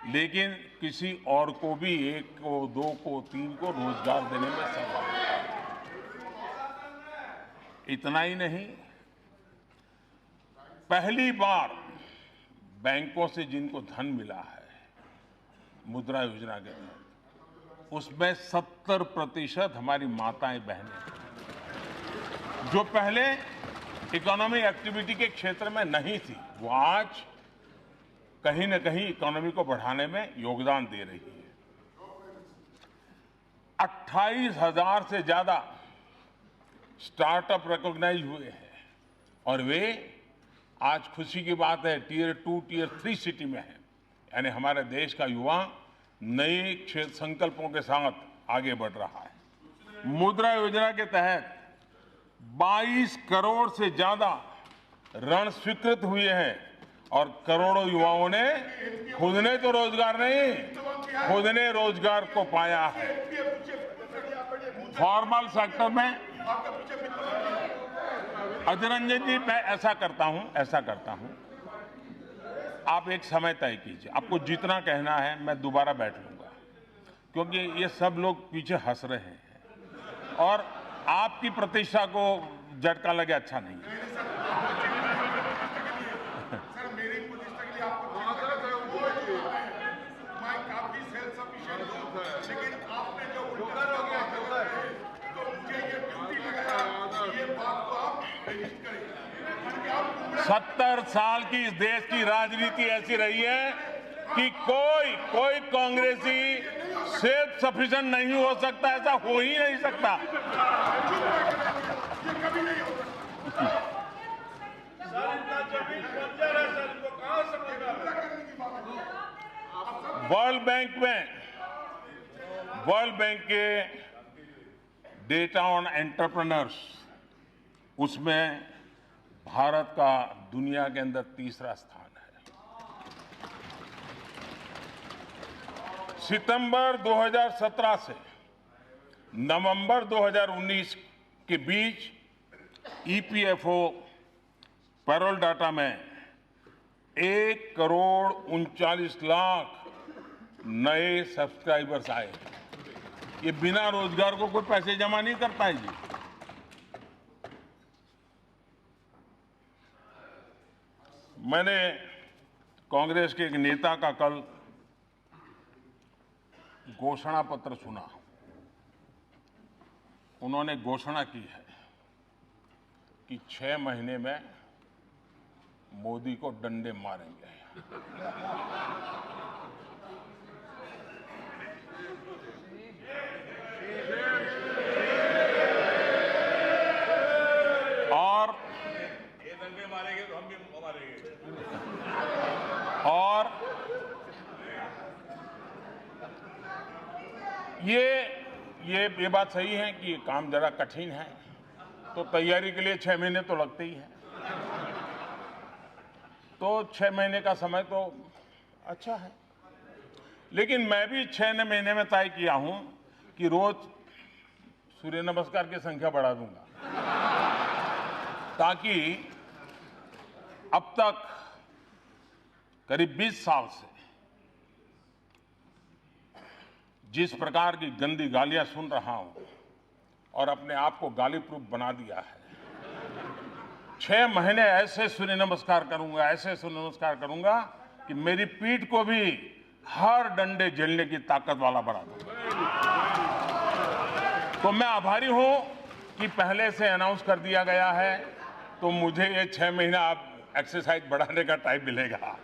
लेकिन किसी और को भी, 1 को, 2 को, 3 को रोजगार देने में सफल हुए। इतना ही नहीं, पहली बार बैंकों से जिनको धन मिला है मुद्रा योजना के तहत, उसमें 70% हमारी माताएं बहनें, जो पहले इकोनॉमिक एक्टिविटी के क्षेत्र में नहीं थी, वो आज कहीं न कहीं इकोनॉमी को बढ़ाने में योगदान दे रही है। 28,000 से ज्यादा स्टार्टअप रिकॉग्नाइज हुए हैं और वे आज खुशी की बात है टियर 2, टियर 3 सिटी में है। यानी हमारे देश का युवा नए क्षेत्र संकल्पों के साथ आगे बढ़ रहा है। मुद्रा योजना के तहत 22 करोड़ से ज्यादा ऋण स्वीकृत हुए हैं और करोड़ों युवाओं ने खुद ने तो रोजगार नहीं, खुद ने रोजगार को पाया है। फॉर्मल सेक्टर में अजय रंजन जी, मैं ऐसा करता हूं, आप एक समय तय कीजिए, आपको जितना कहना है मैं दोबारा बैठ लूंगा, क्योंकि ये सब लोग पीछे हंस रहे हैं और आपकी प्रतिष्ठा को झटका लगे अच्छा नहीं है। सर मेरी प्रतिष्ठा के लिए आपको मैं काफी सेल्फ सफिशिएंट हूं, लेकिन आपने जो उल्टा तो मुझे ये ड्यूटी लगाया, ये बात को आप रजिस्ट करें। 70 साल की इस देश की राजनीति ऐसी रही है कि कोई कांग्रेसी सेल्फ सफिशिएंट नहीं हो सकता, ऐसा हो ही नहीं सकता। वर्ल्ड बैंक के डेटा ऑन एंटरप्रेन्योर्स, उसमें भारत का दुनिया के अंदर तीसरा स्थान है। सितंबर 2017 से नवंबर 2019 के बीच ईपीएफओ पैरोल डाटा में 1,39,00,000 नए सब्सक्राइबर्स आए। ये बिना रोजगार को कोई पैसे जमा नहीं करता है जी। मैंने कांग्रेस के एक नेता का कल घोषणा पत्र सुना। उन्होंने घोषणा की है कि 6 महीने में मोदी को डंडे मारेंगे। और ये डंडे मारेंगे तो हम भी मारेंगे। और ये बात सही है कि काम जरा कठिन है, तो तैयारी के लिए 6 महीने तो लगते ही हैं। तो 6 महीने का समय तो अच्छा है, लेकिन मैं भी 6 महीने में तय किया हूं कि रोज सूर्य नमस्कार की संख्या बढ़ा दूंगा, ताकि अब तक करीब 20 साल से जिस प्रकार की गंदी गालियां सुन रहा हूं और अपने आप को गाली प्रूफ बना दिया है, 6 महीने ऐसे सूर्य नमस्कार करूंगा कि मेरी पीठ को भी हर डंडे झेलने की ताकत वाला बना दूंगा। तो मैं आभारी हूं कि पहले से अनाउंस कर दिया गया है, तो मुझे ये 6 महीना आप एक्सरसाइज बढ़ाने का टाइम मिलेगा।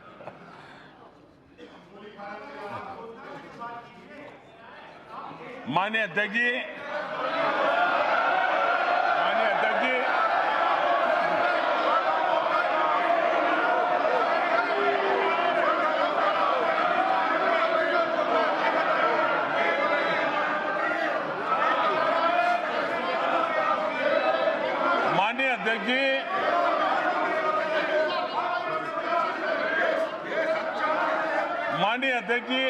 माननीय अध्यक्ष जी, माननीय अध्यक्ष जी,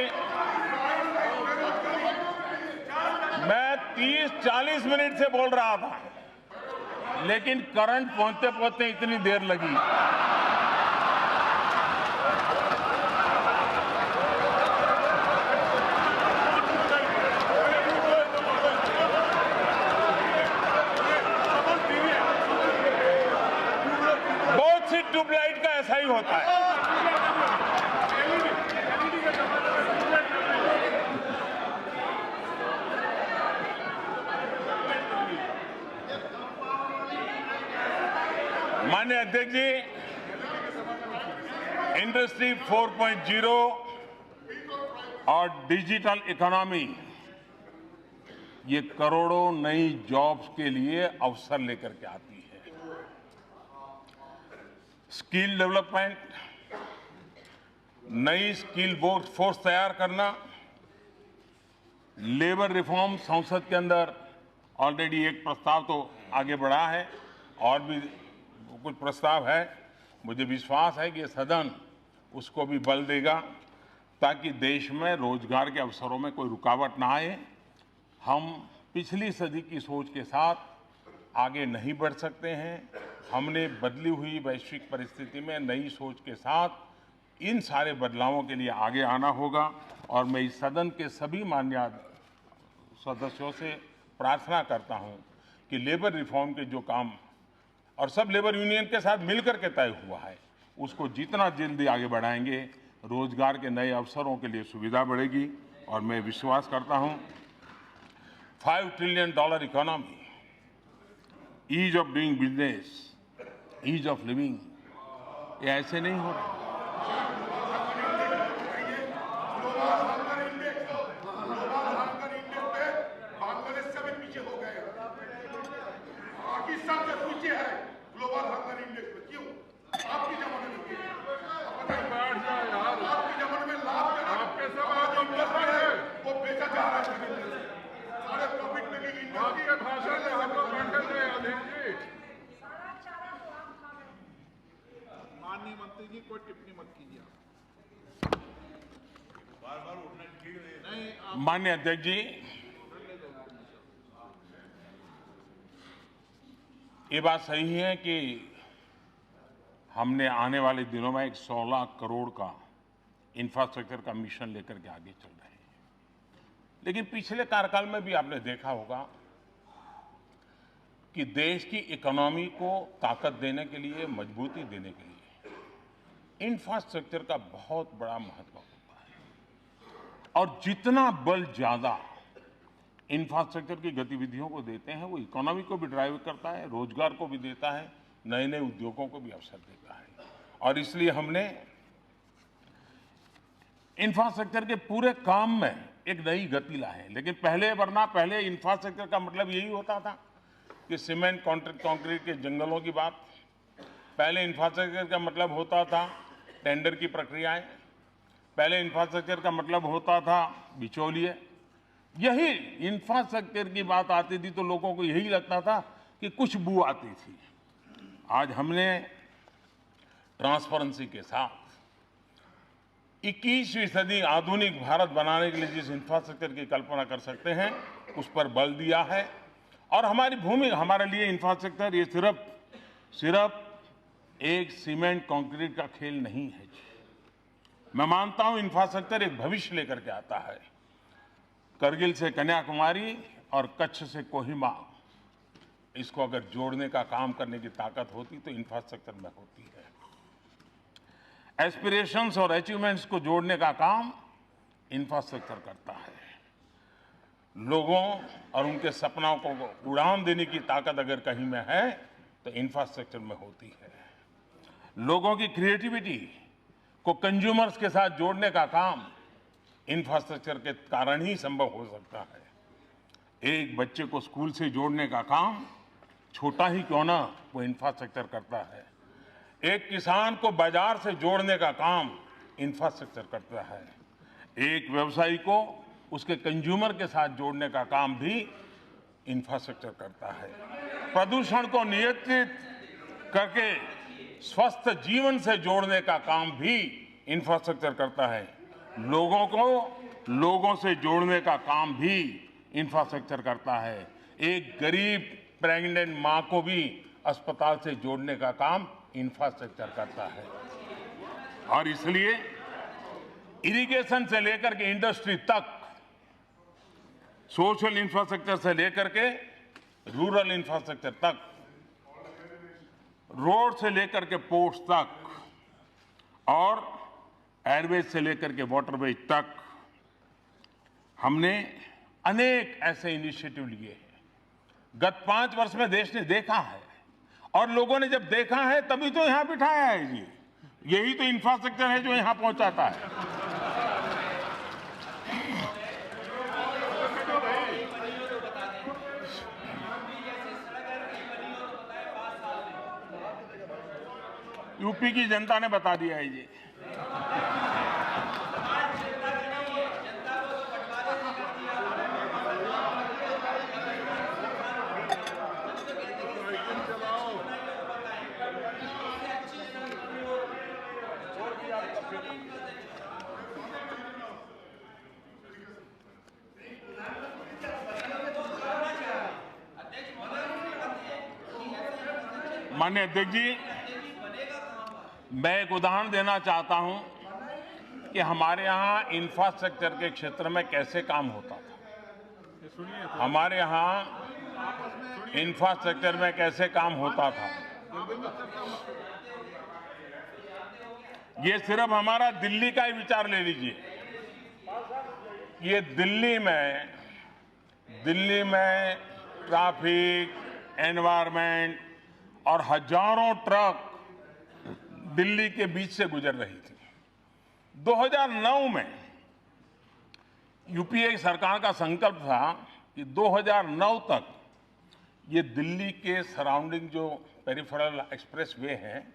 मैं 30-40 मिनट से बोल रहा था, लेकिन करंट पहुंचते पहुंचते इतनी देर लगी। बहुत सी ट्यूबलाइट का ऐसा ही होता है। माननीय अध्यक्ष जी, इंडस्ट्री 4.0 और डिजिटल इकोनॉमी, ये करोड़ों नई जॉब्स के लिए अवसर लेकर के आती है। स्किल डेवलपमेंट, नई स्किल फोर्स तैयार करना, लेबर रिफॉर्म, संसद के अंदर ऑलरेडी एक प्रस्ताव तो आगे बढ़ा है और भी कुछ प्रस्ताव है। मुझे विश्वास है कि ये सदन उसको भी बल देगा, ताकि देश में रोजगार के अवसरों में कोई रुकावट ना आए। हम पिछली सदी की सोच के साथ आगे नहीं बढ़ सकते हैं। हमने बदली हुई वैश्विक परिस्थिति में नई सोच के साथ इन सारे बदलावों के लिए आगे आना होगा और मैं इस सदन के सभी माननीय सदस्यों से प्रार्थना करता हूं कि लेबर रिफॉर्म के जो काम और सब लेबर यूनियन के साथ मिलकर के तय हुआ है, उसको जितना जल्दी आगे बढ़ाएंगे, रोजगार के नए अवसरों के लिए सुविधा बढ़ेगी। और मैं विश्वास करता हूं $5 trillion economy, ease of doing business, ease of living, ये ऐसे नहीं हो रहा। बांग्लादेश से भी पीछे हो गए, पाकिस्तान से पीछे है ग्लोबल हंगर इंडेक्स में। क्यों? आपकी जमाने में आपकी जमाने में लाभ आपके वो बेचा जा रहा है। सारे प्रॉफिट मेकिंग इंडस्ट्री के भाषण में हम लोग बैठे थे। अधीर जी, माननीय मंत्री जी कोई टिप्पणी मत कीजिए, बार-बार उठना ठीक नहीं। माननीय अध्यक्ष जी, ये बात सही है कि हमने आने वाले दिनों में एक 16 करोड़ का इंफ्रास्ट्रक्चर का मिशन लेकर के आगे चल रहे हैं। लेकिन पिछले कार्यकाल में भी आपने देखा होगा कि देश की इकोनॉमी को ताकत देने के लिए, मजबूती देने के लिए इंफ्रास्ट्रक्चर का बहुत बड़ा महत्व होता है। और जितना बल ज्यादा इंफ्रास्ट्रक्चर की गतिविधियों को देते हैं, वो इकोनॉमी को भी ड्राइव करता है, रोजगार को भी देता है, नए नए उद्योगों को भी अवसर देता है। और इसलिए हमने इंफ्रास्ट्रक्चर के पूरे काम में एक नई गति लाई है। लेकिन पहले इंफ्रास्ट्रक्चर का मतलब यही होता था कि सीमेंट, कंक्रीट के जंगलों की बात। पहले इंफ्रास्ट्रक्चर का मतलब होता था टेंडर की प्रक्रियाएं। पहले इंफ्रास्ट्रक्चर का मतलब होता था बिचौलिए। यही इंफ्रास्ट्रक्चर की बात आती थी तो लोगों को यही लगता था कि कुछ बू आती थी। आज हमने ट्रांसपेरेंसी के साथ 21वीं सदी आधुनिक भारत बनाने के लिए जिस इंफ्रास्ट्रक्चर की कल्पना कर सकते हैं, उस पर बल दिया है। और हमारी भूमि, हमारे लिए इंफ्रास्ट्रक्चर ये सिर्फ एक सीमेंट कंक्रीट का खेल नहीं है। मैं मानता हूं इंफ्रास्ट्रक्चर एक भविष्य लेकर के आता है। करगिल से कन्याकुमारी और कच्छ से कोहिमा, इसको अगर जोड़ने का काम करने की ताकत होती तो इंफ्रास्ट्रक्चर में होती है। एस्पिरेशंस और अचीवमेंट्स को जोड़ने का काम इंफ्रास्ट्रक्चर करता है। लोगों और उनके सपनों को उड़ान देने की ताकत अगर कहीं में है तो इंफ्रास्ट्रक्चर में होती है। लोगों की क्रिएटिविटी को कंज्यूमर्स के साथ जोड़ने का काम इंफ्रास्ट्रक्चर के कारण ही संभव हो सकता है। एक बच्चे को स्कूल से जोड़ने का काम, छोटा ही क्यों ना, वो इंफ्रास्ट्रक्चर करता है। एक किसान को बाजार से जोड़ने का काम इंफ्रास्ट्रक्चर करता है। एक व्यवसायी को उसके कंज्यूमर के साथ जोड़ने का काम भी इंफ्रास्ट्रक्चर करता है। प्रदूषण को नियंत्रित करके स्वस्थ जीवन से जोड़ने का काम भी इंफ्रास्ट्रक्चर करता है। लोगों को लोगों से जोड़ने का काम भी इंफ्रास्ट्रक्चर करता है। एक गरीब प्रेग्नेंट मां को भी अस्पताल से जोड़ने का काम इंफ्रास्ट्रक्चर करता है। और इसलिए इरिगेशन से लेकर के इंडस्ट्री तक, सोशल इंफ्रास्ट्रक्चर से लेकर के रूरल इंफ्रास्ट्रक्चर तक, रोड से लेकर के पोर्ट्स तक और एयरवेज से लेकर के वाटरवेज तक, हमने अनेक ऐसे इनिशिएटिव लिए हैं। गत 5 वर्ष में देश ने देखा है, और लोगों ने जब देखा है तभी तो यहां बिठाया है जी। यही तो इंफ्रास्ट्रक्चर है जो यहां पहुंचाता है। यूपी की जनता ने बता दिया है जी। माननीय अध्यक्ष जी, मैं एक उदाहरण देना चाहता हूं कि हमारे यहाँ इंफ्रास्ट्रक्चर के क्षेत्र में कैसे काम होता था। हमारे यहाँ इंफ्रास्ट्रक्चर में कैसे काम होता था। ये सिर्फ हमारा दिल्ली का ही विचार ले लीजिए। ये दिल्ली में ट्रैफिक, एनवायरनमेंट और हजारों ट्रक दिल्ली के बीच से गुजर रही थी। 2009 में यूपीए सरकार का संकल्प था कि 2009 तक ये दिल्ली के सराउंडिंग जो पेरिफेरल एक्सप्रेसवे है,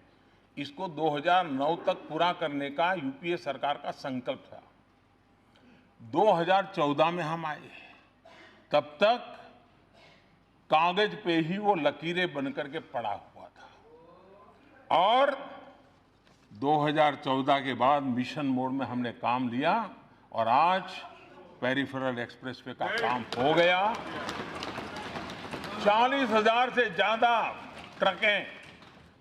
इसको 2009 तक पूरा करने का यूपीए सरकार का संकल्प था। 2014 में हम आए, तब तक कागज पे ही वो लकीरें बनकर के पड़ा हुआ था। और 2014 के बाद मिशन मोड में हमने काम लिया और आज पेरिफेरल एक्सप्रेसवे का काम हो गया। 40,000 से ज्यादा ट्रकें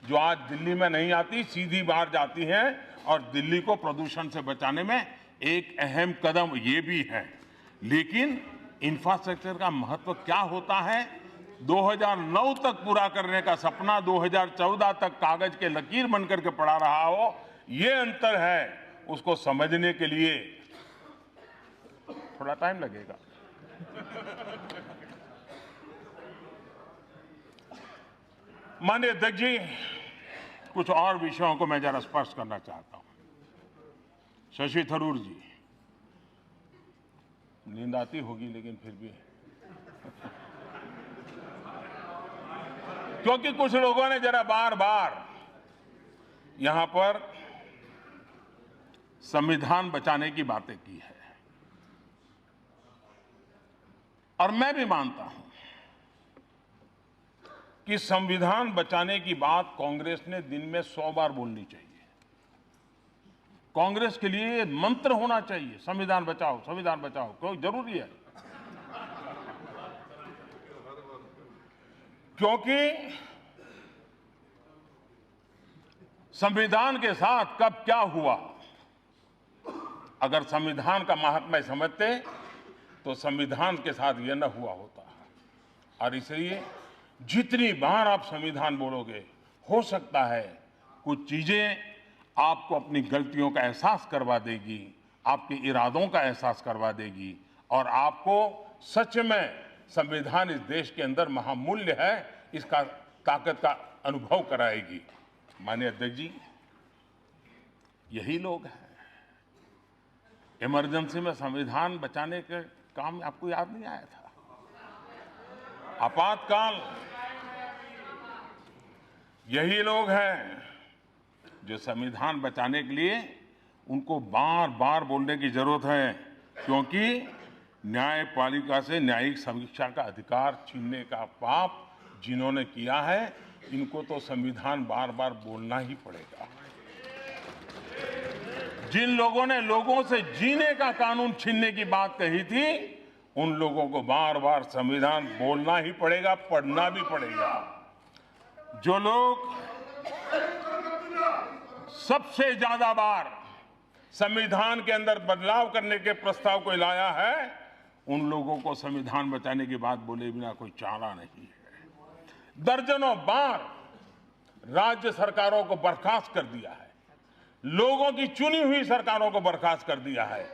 जो आज दिल्ली में नहीं आती, सीधी बाहर जाती हैं और दिल्ली को प्रदूषण से बचाने में एक अहम कदम ये भी है। लेकिन इंफ्रास्ट्रक्चर का महत्व क्या होता है? 2009 तक पूरा करने का सपना 2014 तक कागज के लकीर बनकर के पड़ा रहा हो, ये अंतर है। उसको समझने के लिए थोड़ा टाइम लगेगा। माननीय अध्यक्ष जी, कुछ और विषयों को मैं जरा स्पष्ट करना चाहता हूं। शशि थरूर जी, नींद आती होगी लेकिन फिर भी क्योंकि कुछ लोगों ने जरा बार बार यहां पर संविधान बचाने की बातें की है, और मैं भी मानता हूं कि संविधान बचाने की बात कांग्रेस ने दिन में 100 बार बोलनी चाहिए। कांग्रेस के लिए मंत्र होना चाहिए, संविधान बचाओ, संविधान बचाओ, क्यों जरूरी है। क्योंकि संविधान के साथ कब क्या हुआ, अगर संविधान का महात्म्य समझते तो संविधान के साथ यह न हुआ होता। और इसलिए जितनी बार आप संविधान बोलोगे, हो सकता है कुछ चीजें आपको अपनी गलतियों का एहसास करवा देगी, आपके इरादों का एहसास करवा देगी, और आपको सच में संविधान इस देश के अंदर महामूल्य है, इसका ताकत का अनुभव कराएगी। माननीय अध्यक्ष जी, यही लोग हैं। इमरजेंसी में संविधान बचाने के काम आपको याद नहीं आया था? आपातकाल, यही लोग हैं जो संविधान बचाने के लिए उनको बार बार बोलने की जरूरत है, क्योंकि न्यायपालिका से न्यायिक समीक्षा का अधिकार छीनने का पाप जिन्होंने किया है, इनको तो संविधान बार बार बोलना ही पड़ेगा। जिन लोगों ने लोगों से जीने का कानून छीनने की बात कही थी, उन लोगों को बार बार संविधान बोलना ही पड़ेगा, पढ़ना भी पड़ेगा। जो लोग सबसे ज्यादा बार संविधान के अंदर बदलाव करने के प्रस्ताव को लाया है, उन लोगों को संविधान बचाने की बात बोले बिना कोई चारा नहीं है। दर्जनों बार राज्य सरकारों को बर्खास्त कर दिया है, लोगों की चुनी हुई सरकारों को बर्खास्त कर दिया है।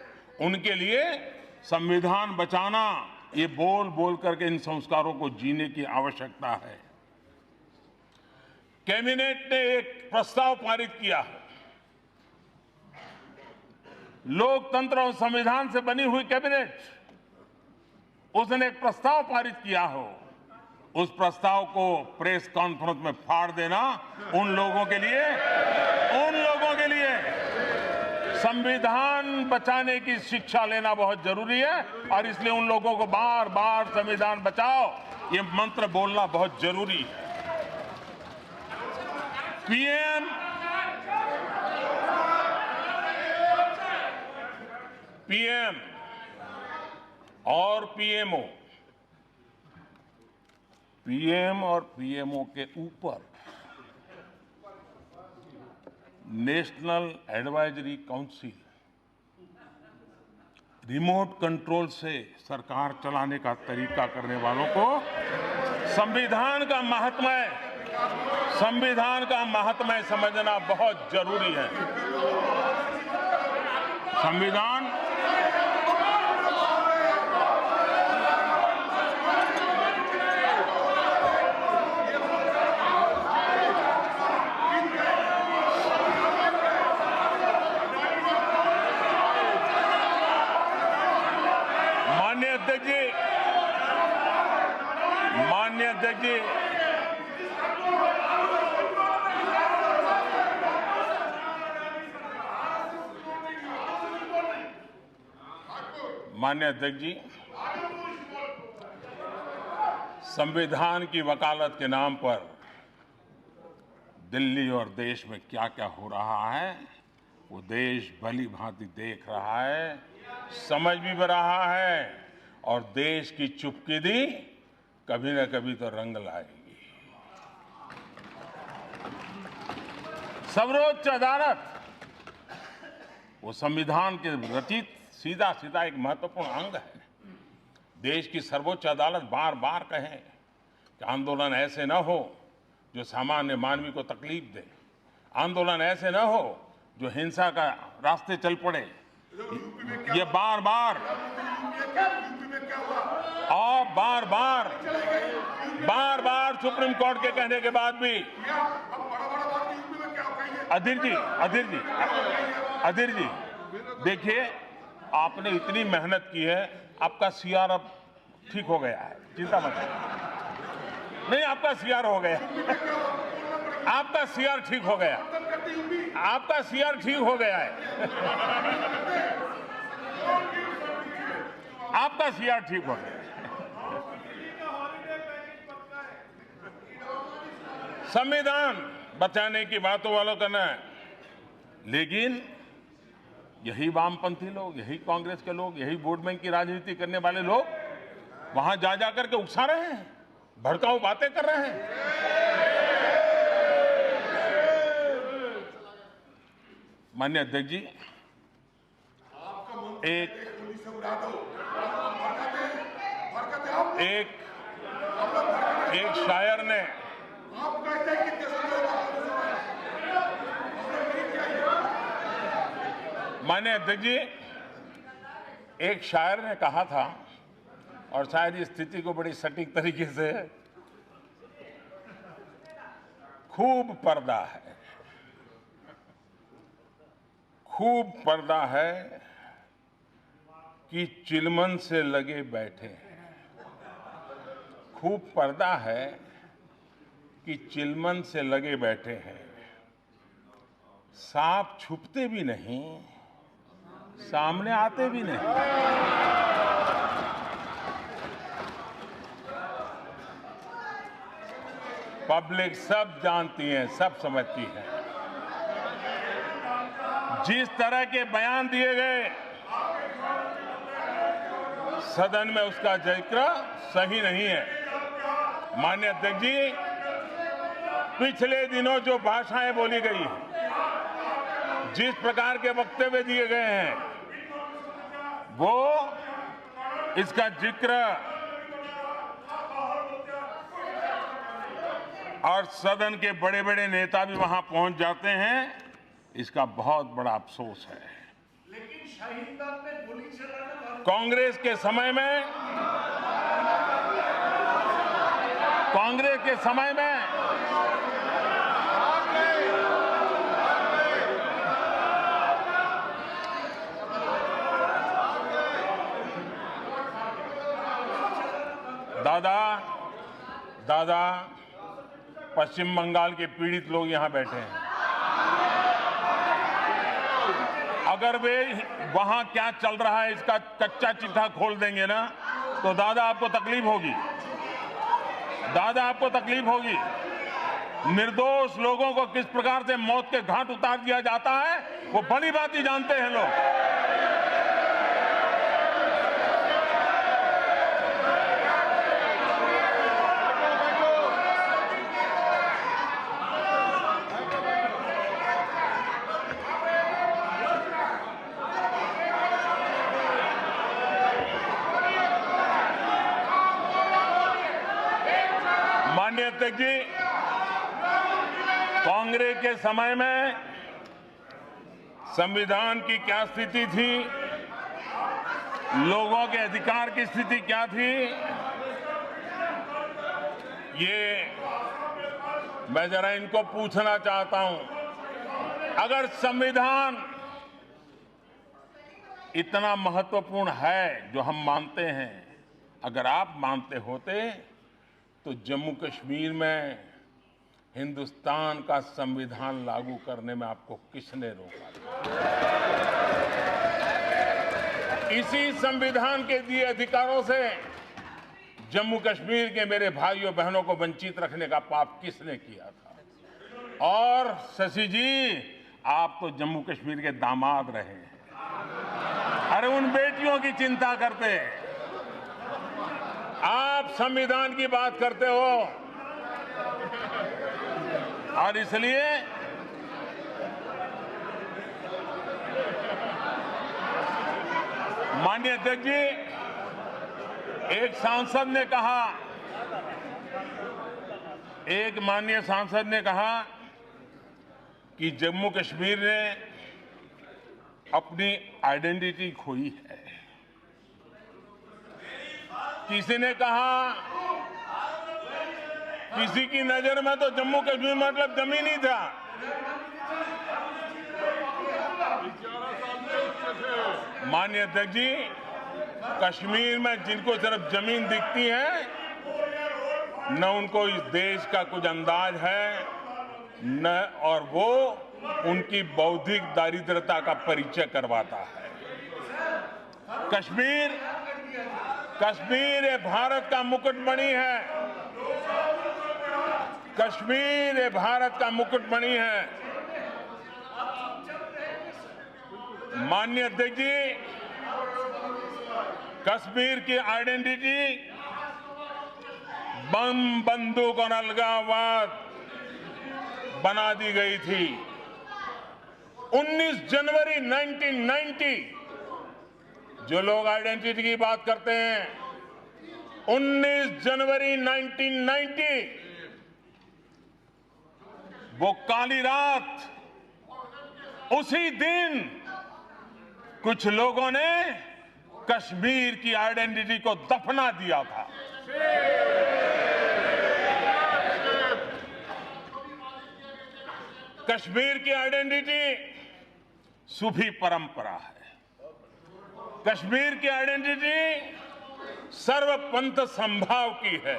उनके लिए संविधान बचाना, ये बोल बोल करके इन संस्कारों को जीने की आवश्यकता है। कैबिनेट ने एक प्रस्ताव पारित किया है, लोकतंत्र और संविधान से बनी हुई कैबिनेट, उसने एक प्रस्ताव पारित किया हो, उस प्रस्ताव को प्रेस कॉन्फ्रेंस में फाड़ देना उन लोगों के लिए संविधान बचाने की शिक्षा लेना बहुत जरूरी है। और इसलिए उन लोगों को बार बार संविधान बचाओ ये मंत्र बोलना बहुत जरूरी है। पीएम और पीएमओ, पीएम और पीएमओ के ऊपर national advisory council remote control से सरकार चलाने का तरीका करने वालों को संविधान का महात्म्य समझना बहुत जरूरी है। संविधान माननीय अध्यक्ष जी, माननीय अध्यक्ष जी, संविधान की वकालत के नाम पर दिल्ली और देश में क्या क्या हो रहा है वो देश भली भांति देख रहा है, समझ भी रहा है और देश की चुपकीदी कभी न कभी तो रंग लाएगी। सर्वोच्च अदालत वो संविधान के रचित सीधा सीधा एक महत्वपूर्ण अंग है। देश की सर्वोच्च अदालत बार बार कहे कि आंदोलन ऐसे न हो जो सामान्य मानवी को तकलीफ दे, आंदोलन ऐसे न हो जो हिंसा का रास्ते चल पड़े। ये बार बार और बार बार सुप्रीम कोर्ट के कहने के बाद भी अधीर जी देखिए, आपने इतनी मेहनत की है, आपका सीआर अब ठीक हो गया है, चिंता मत करिए। नहीं, आपका सीआर हो गया, आपका सीआर ठीक हो गया, आपका सीआर ठीक हो गया है, आपका सीआर ठीक हो गया। संविधान बचाने की बातों वालों का न, लेकिन यही वामपंथी लोग, यही कांग्रेस के लोग, यही वोट बैंक की राजनीति करने वाले लोग वहां जा जाकर के उकसा रहे हैं, भड़काऊ बातें कर रहे हैं। माननीय अध्यक्ष जी, एक शायर ने माननीय अध्यक्ष जी, एक शायर ने कहा था, और शायद इस स्थिति को बड़ी सटीक तरीके से, खूब पर्दा है कि चिलमन से लगे बैठे हैं। खूब पर्दा है कि चिलमन से लगे बैठे हैं, सांप छुपते भी नहीं, सामने आते भी नहीं। पब्लिक सब जानती है, सब समझती है। जिस तरह के बयान दिए गए सदन में, उसका जिक्र सही नहीं है। माननीय अध्यक्ष जी, पिछले दिनों जो भाषाएं बोली गई हैं, जिस प्रकार के वक्तव्य दिए गए हैं, वो इसका जिक्र और सदन के बड़े बड़े नेता भी वहां पहुंच जाते हैं, इसका बहुत बड़ा अफसोस है। लेकिन शाहीन बाग में गोली चलाना कांग्रेस के समय में दादा पश्चिम बंगाल के पीड़ित लोग यहां बैठे हैं। अगर वे वहां क्या चल रहा है इसका कच्चा चिट्ठा खोल देंगे ना, तो दादा आपको तकलीफ होगी। निर्दोष लोगों को किस प्रकार से मौत के घाट उतार दिया जाता है, वो भली भांति जानते हैं लोग। माननीय अध्यक्ष जी, कांग्रेस के समय में संविधान की क्या स्थिति थी, लोगों के अधिकार की स्थिति क्या थी, ये मैं जरा इनको पूछना चाहता हूं। अगर संविधान इतना महत्वपूर्ण है जो हम मानते हैं, अगर आप मानते होते तो जम्मू कश्मीर में हिंदुस्तान का संविधान लागू करने में आपको किसने रोका? इसी संविधान के दिए अधिकारों से जम्मू कश्मीर के मेरे भाइयों बहनों को वंचित रखने का पाप किसने किया था? और शशि जी, आप तो जम्मू कश्मीर के दामाद रहे हैं। अरे उन बेटियों की चिंता करते, आप संविधान की बात करते हो। और इसलिए माननीय अध्यक्ष जी, एक सांसद ने कहा, एक माननीय सांसद ने कहा कि जम्मू कश्मीर ने अपनी आइडेंटिटी खोई है। किसी ने कहा, किसी की नजर में तो जम्मू कश्मीर मतलब जमीन ही था। माननीय अध्यक्ष जी, कश्मीर में जिनको सिर्फ जमीन दिखती है, न उनको इस देश का कुछ अंदाज है, न और वो उनकी बौद्धिक दारिद्रता का परिचय करवाता है। कश्मीर ये भारत का मुकुटमणि है। कश्मीर ये भारत का मुकुटमणि है। माननीय अध्यक्ष जी, कश्मीर की आइडेंटिटी बम, बंदूक और अलगाववाद बना दी गई थी। 19 जनवरी 1990, जो लोग आइडेंटिटी की बात करते हैं, 19 जनवरी 1990, वो काली रात, उसी दिन कुछ लोगों ने कश्मीर की आइडेंटिटी को दफना दिया था। कश्मीर की आइडेंटिटी सूफी परंपरा है। कश्मीर की आइडेंटिटी सर्वपंथ संभाव की है।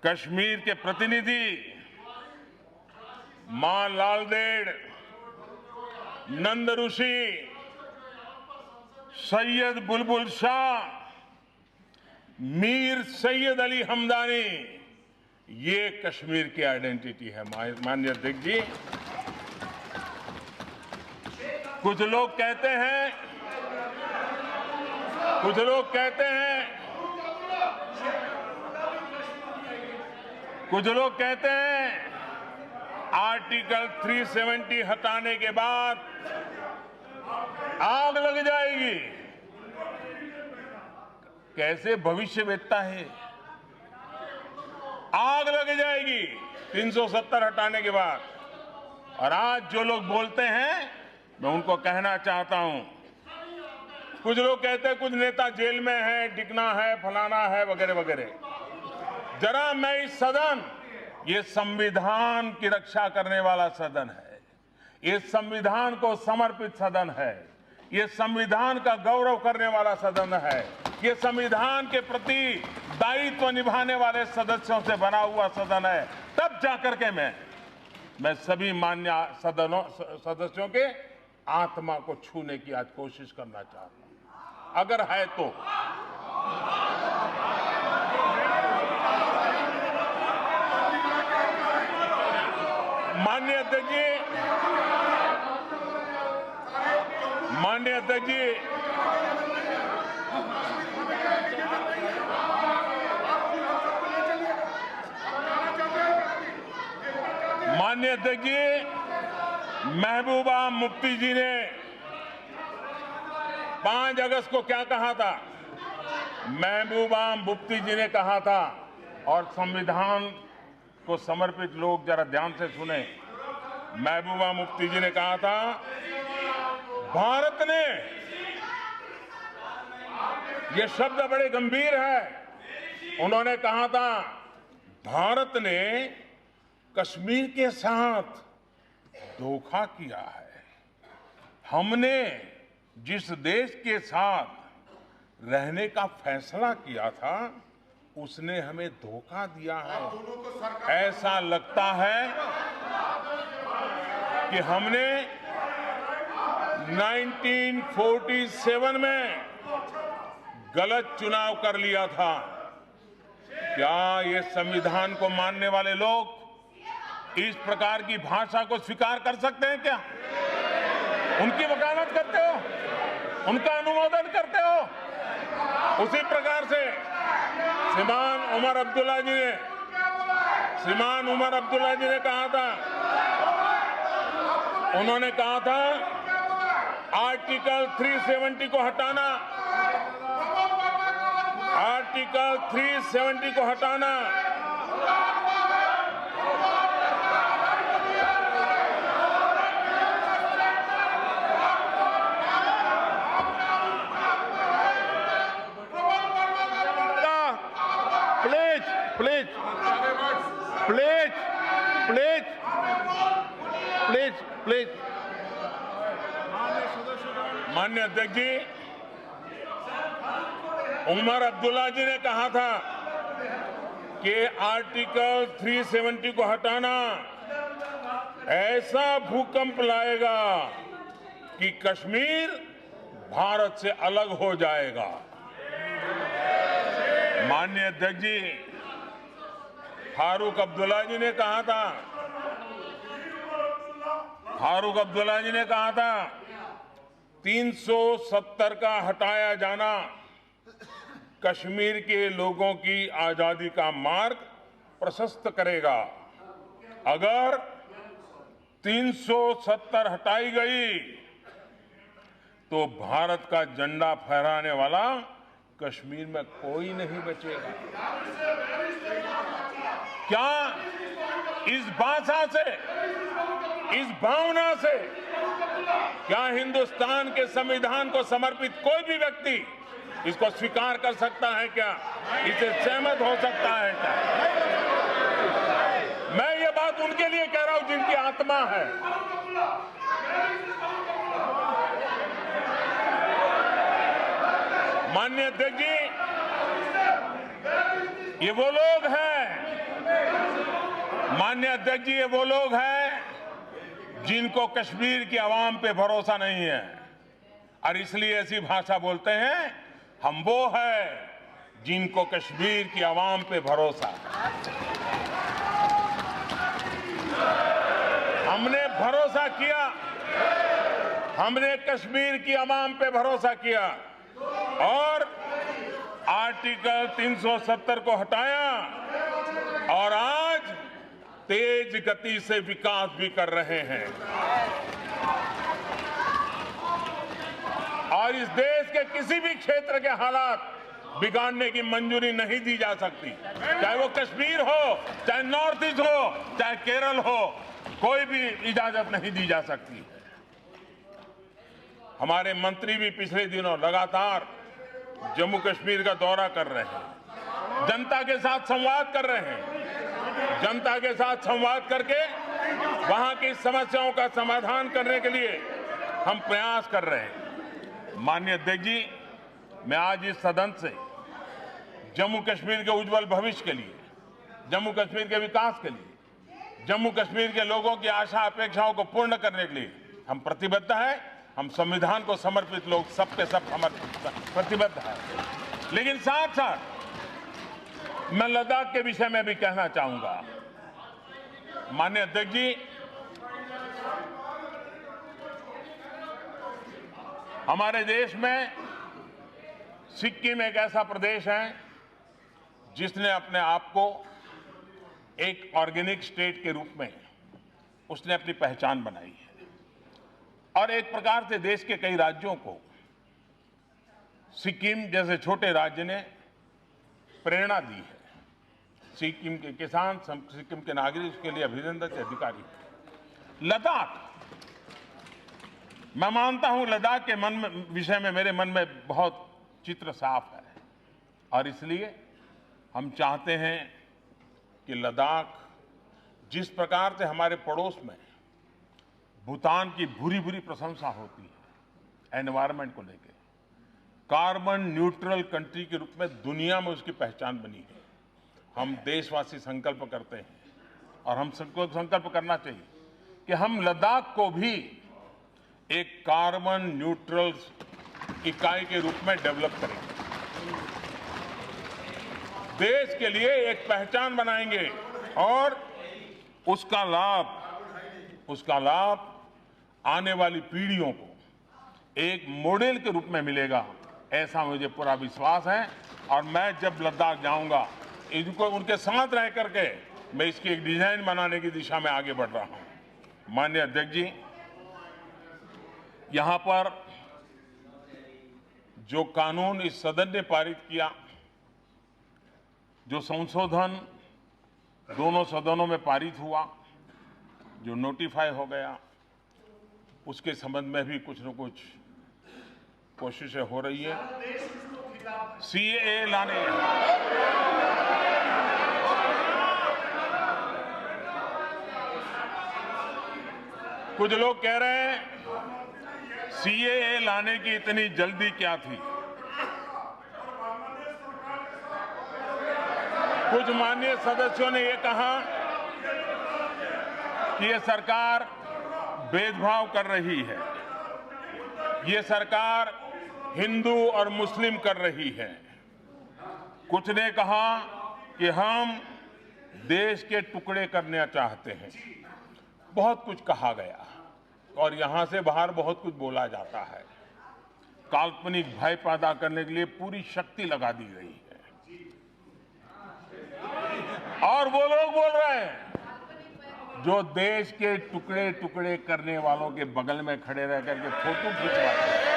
कश्मीर के प्रतिनिधि मां लालदेड़, नंद ऋषि, सैयद बुलबुल शाह, मीर सैयद अली हमदानी, ये कश्मीर की आइडेंटिटी है। माननीय अध्यक्ष जी, कुछ लोग कहते हैं आर्टिकल 370 हटाने के बाद आग लग जाएगी। कैसे भविष्यवेत्ता है? आग लग जाएगी 370 हटाने के बाद। और आज जो लोग बोलते हैं, मैं उनको कहना चाहता हूं, कुछ लोग कहते हैं कुछ नेता जेल में है, डिगना है, फलाना है, वगैरह वगैरह। जरा मैं इस सदन, ये संविधान की रक्षा करने वाला सदन है, ये संविधान को समर्पित सदन है, ये संविधान का गौरव करने वाला सदन है, ये संविधान के प्रति दायित्व निभाने वाले सदस्यों से बना हुआ सदन है। तब जाकर के मैं सभी मान्य सदस्यों के आत्मा को छूने की आज कोशिश करना चाहता हूं, अगर है तो। माननीय अध्यक्ष जी, माननीय अध्यक्ष जी, माननीय अध्यक्ष जी, महबूबा मुफ्ती जी ने 5 अगस्त को क्या कहा था? महबूबा मुफ्ती जी ने कहा था, और संविधान को समर्पित लोग जरा ध्यान से सुने। महबूबा मुफ्ती जी ने कहा था, भारत ने, ये शब्द बड़े गंभीर है, उन्होंने कहा था भारत ने कश्मीर के साथ धोखा किया है। हमने जिस देश के साथ रहने का फैसला किया था उसने हमें धोखा दिया है। ऐसा लगता है कि हमने 1947 में गलत चुनाव कर लिया था। क्या ये संविधान को मानने वाले लोग इस प्रकार की भाषा को स्वीकार कर सकते हैं? क्या उनकी वकालत करते हो, उनका अनुमोदन करते हो? उसी प्रकार से श्रीमान उमर अब्दुल्ला जी ने कहा था, उन्होंने कहा था आर्टिकल 370 को हटाना, आर्टिकल 370 को हटाना। प्लीज। माननीय अध्यक्ष जी, उमर अब्दुल्ला जी ने कहा था कि आर्टिकल 370 को हटाना ऐसा भूकंप लाएगा कि कश्मीर भारत से अलग हो जाएगा। माननीय अध्यक्ष जी, फारूक अब्दुल्ला जी ने कहा था 370 का हटाया जाना कश्मीर के लोगों की आजादी का मार्ग प्रशस्त करेगा। अगर 370 हटाई गई तो भारत का झंडा फहराने वाला कश्मीर में कोई नहीं बचेगा। क्या इस भाषा से, इस भावना से क्या हिंदुस्तान के संविधान को समर्पित कोई भी व्यक्ति इसको स्वीकार कर सकता है? क्या इसे सहमत हो सकता है? क्या मैं ये बात उनके लिए कह रहा हूं जिनकी आत्मा है। माननीय अध्यक्ष जी, ये वो लोग हैं, माननीय अध्यक्ष जी, ये वो लोग हैं जिनको कश्मीर की आवाम पे भरोसा नहीं है और इसलिए ऐसी भाषा बोलते हैं। हम वो हैं जिनको कश्मीर की आवाम पे भरोसा है। हमने भरोसा किया, हमने कश्मीर की आवाम पे भरोसा किया और आर्टिकल 370 को हटाया और आज तेज गति से विकास भी कर रहे हैं। और इस देश के किसी भी क्षेत्र के हालात बिगाड़ने की मंजूरी नहीं दी जा सकती, चाहे वो कश्मीर हो, चाहे नॉर्थ ईस्ट हो, चाहे केरल हो, कोई भी इजाजत नहीं दी जा सकती। हमारे मंत्री भी पिछले दिनों लगातार जम्मू कश्मीर का दौरा कर रहे हैं, जनता के साथ संवाद कर रहे हैं, जनता के साथ संवाद करके वहां की समस्याओं का समाधान करने के लिए हम प्रयास कर रहे हैं। माननीय अध्यक्ष जी, मैं आज इस सदन से जम्मू कश्मीर के उज्जवल भविष्य के लिए, जम्मू कश्मीर के विकास के लिए, जम्मू कश्मीर के लोगों की आशा अपेक्षाओं को पूर्ण करने के लिए हम प्रतिबद्ध हैं। हम संविधान को समर्पित लोग सब के सब प्रतिबद्ध हैं। लेकिन साथ साथ मैं लद्दाख के विषय में भी कहना चाहूंगा। माननीय अध्यक्ष जी, हमारे देश में सिक्किम एक ऐसा प्रदेश है जिसने अपने आप को एक ऑर्गेनिक स्टेट के रूप में उसने अपनी पहचान बनाई है और एक प्रकार से देश के कई राज्यों को सिक्किम जैसे छोटे राज्य ने प्रेरणा दी है। सिक्किम के किसान, सिक्किम के नागरिक, उसके लिए अभिनंदन के अधिकारी। लद्दाख, मैं मानता हूं लद्दाख के विषय में मेरे मन में बहुत चित्र साफ है, और इसलिए हम चाहते हैं कि लद्दाख जिस प्रकार से हमारे पड़ोस में भूटान की भूरी भूरी प्रशंसा होती है एनवायरनमेंट को लेकर, कार्बन न्यूट्रल कंट्री के रूप में दुनिया में उसकी पहचान बनी है। हम देशवासी संकल्प करते हैं, और हम सबको संकल्प करना चाहिए कि हम लद्दाख को भी एक कार्बन न्यूट्रल इकाई के रूप में डेवलप करेंगे, देश के लिए एक पहचान बनाएंगे, और उसका लाभ आने वाली पीढ़ियों को एक मॉडल के रूप में मिलेगा, ऐसा मुझे पूरा विश्वास है। और मैं जब लद्दाख जाऊंगा, इनको उनके साथ रह करके मैं इसकी एक डिजाइन बनाने की दिशा में आगे बढ़ रहा हूं। माननीय अध्यक्ष जी, यहां पर जो कानून इस सदन ने पारित किया, जो संशोधन दोनों सदनों में पारित हुआ, जो नोटिफाई हो गया, उसके संबंध में भी कुछ न कुछ कोशिशें हो रही है। सीएए लाने, कुछ लोग कह रहे हैं सीएए लाने की इतनी जल्दी क्या थी। कुछ माननीय सदस्यों ने यह कहा कि यह सरकार भेदभाव कर रही है, ये सरकार हिंदू और मुस्लिम कर रही है। कुछ ने कहा कि हम देश के टुकड़े करना चाहते हैं। बहुत कुछ कहा गया, और यहां से बाहर बहुत कुछ बोला जाता है। काल्पनिक भय पैदा करने के लिए पूरी शक्ति लगा दी गई है, और वो लोग बोल रहे हैं जो देश के टुकड़े टुकड़े करने वालों के बगल में खड़े रह करके फोटो खिंचवाते हैं।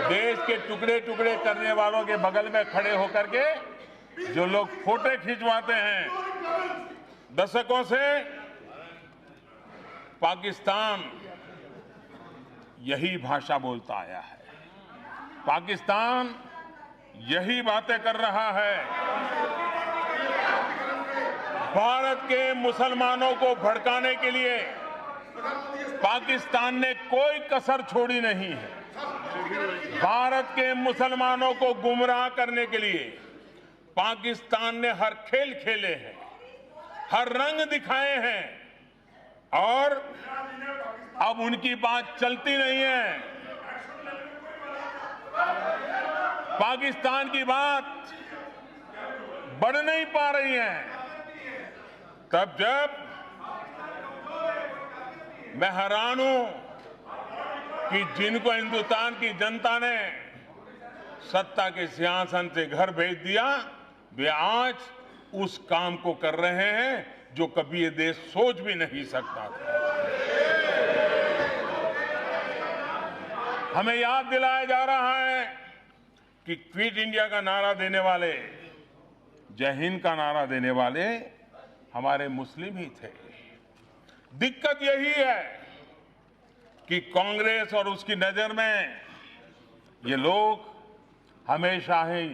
देश के टुकड़े टुकड़े करने वालों के बगल में खड़े होकर के जो लोग फोटो खिंचवाते हैं दशकों से, पाकिस्तान यही भाषा बोलता आया है। पाकिस्तान यही बातें कर रहा है। भारत के मुसलमानों को भड़काने के लिए पाकिस्तान ने कोई कसर छोड़ी नहीं है। भारत के मुसलमानों को गुमराह करने के लिए पाकिस्तान ने हर खेल खेले हैं, हर रंग दिखाए हैं, और अब उनकी बात चलती नहीं है। पाकिस्तान की बात बढ़ नहीं पा रही है। तब जब मैं हैरान हूं कि जिनको हिंदुस्तान की जनता ने सत्ता के सिंहासन से घर भेज दिया, वे आज उस काम को कर रहे हैं जो कभी ये देश सोच भी नहीं सकता था। हमें याद दिलाया जा रहा है कि क्विट इंडिया का नारा देने वाले, जय हिंद का नारा देने वाले हमारे मुस्लिम ही थे। दिक्कत यही है कि कांग्रेस और उसकी नजर में ये लोग हमेशा ही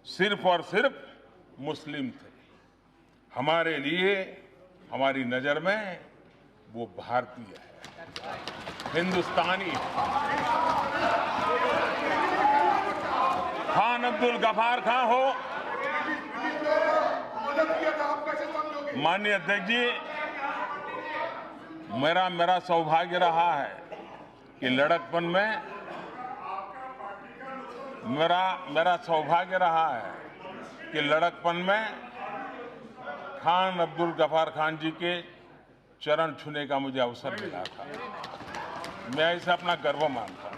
सिर्फ और सिर्फ मुस्लिम थे। हमारे लिए, हमारी नजर में वो भारतीय है, हिंदुस्तानी है। खान अब्दुल गफार खान हो, माननीय अध्यक्ष जी, मेरा सौभाग्य रहा है कि लड़कपन में मेरा सौभाग्य रहा है कि लड़कपन में खान अब्दुल गफार खान जी के चरण छूने का मुझे अवसर मिला था। मैं इसे अपना गर्व मानता हूं।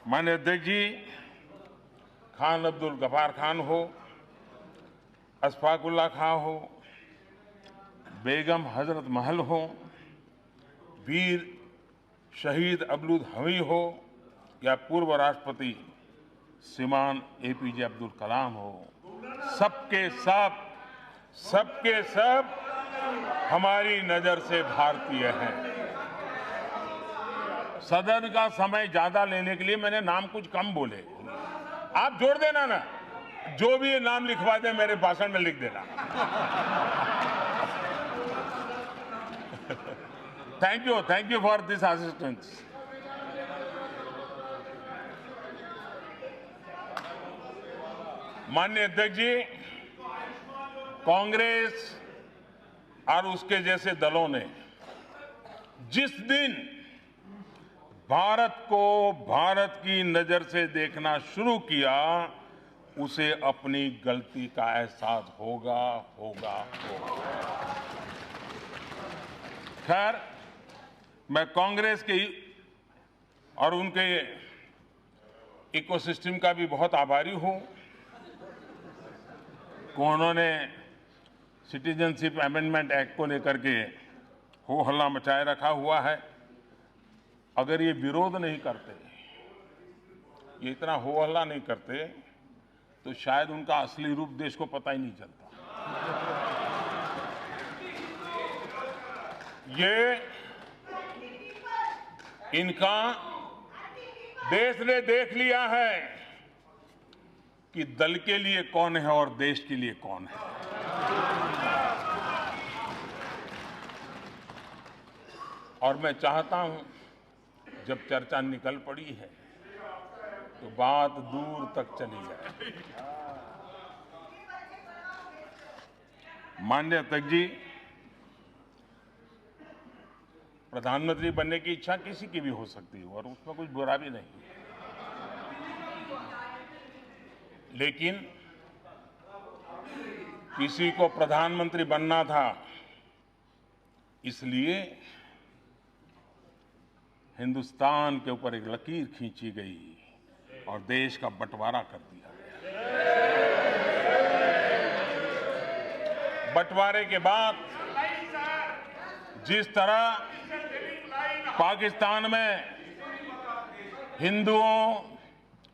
माननीय अध्यक्ष जी, खान अब्दुल गफार खान हो, अशफाकुल्ला खां हो, बेगम हजरत महल हो, वीर शहीद अबलूद हमी हो, या पूर्व राष्ट्रपति श्रीमान एपीजे अब्दुल कलाम हो, सबके सब हमारी नजर से भारतीय हैं। सदन का समय ज्यादा लेने के लिए मैंने नाम कुछ कम बोले, आप जोड़ देना ना, जो भी ये नाम लिखवा दे मेरे भाषण में लिख देना। Thank you for this assistance. माननीय अध्यक्ष जी, कांग्रेस और उसके जैसे दलों ने जिस दिन भारत को भारत की नजर से देखना शुरू किया, उसे अपनी गलती का एहसास होगा। खैर, मैं कांग्रेस के और उनके इकोसिस्टम का भी बहुत आभारी हूं कि उन्होंने सिटीजनशिप अमेंडमेंट एक्ट को लेकर के हो हल्ला मचाए रखा हुआ है। अगर ये विरोध नहीं करते, ये इतना हो हल्ला नहीं करते, तो शायद उनका असली रूप देश को पता ही नहीं चलता। ये इनका देश ने देख लिया है कि दल के लिए कौन है और देश के लिए कौन है। और मैं चाहता हूं, जब चर्चा निकल पड़ी है तो बात दूर तक चली जाए। माननीय अध्यक्ष जी, प्रधानमंत्री बनने की इच्छा किसी की भी हो सकती है और उसमें कुछ बुरा भी नहीं, लेकिन किसी को प्रधानमंत्री बनना था, इसलिए हिंदुस्तान के ऊपर एक लकीर खींची गई और देश का बंटवारा कर दिया गया। बंटवारे के बाद जिस तरह पाकिस्तान में हिंदुओं,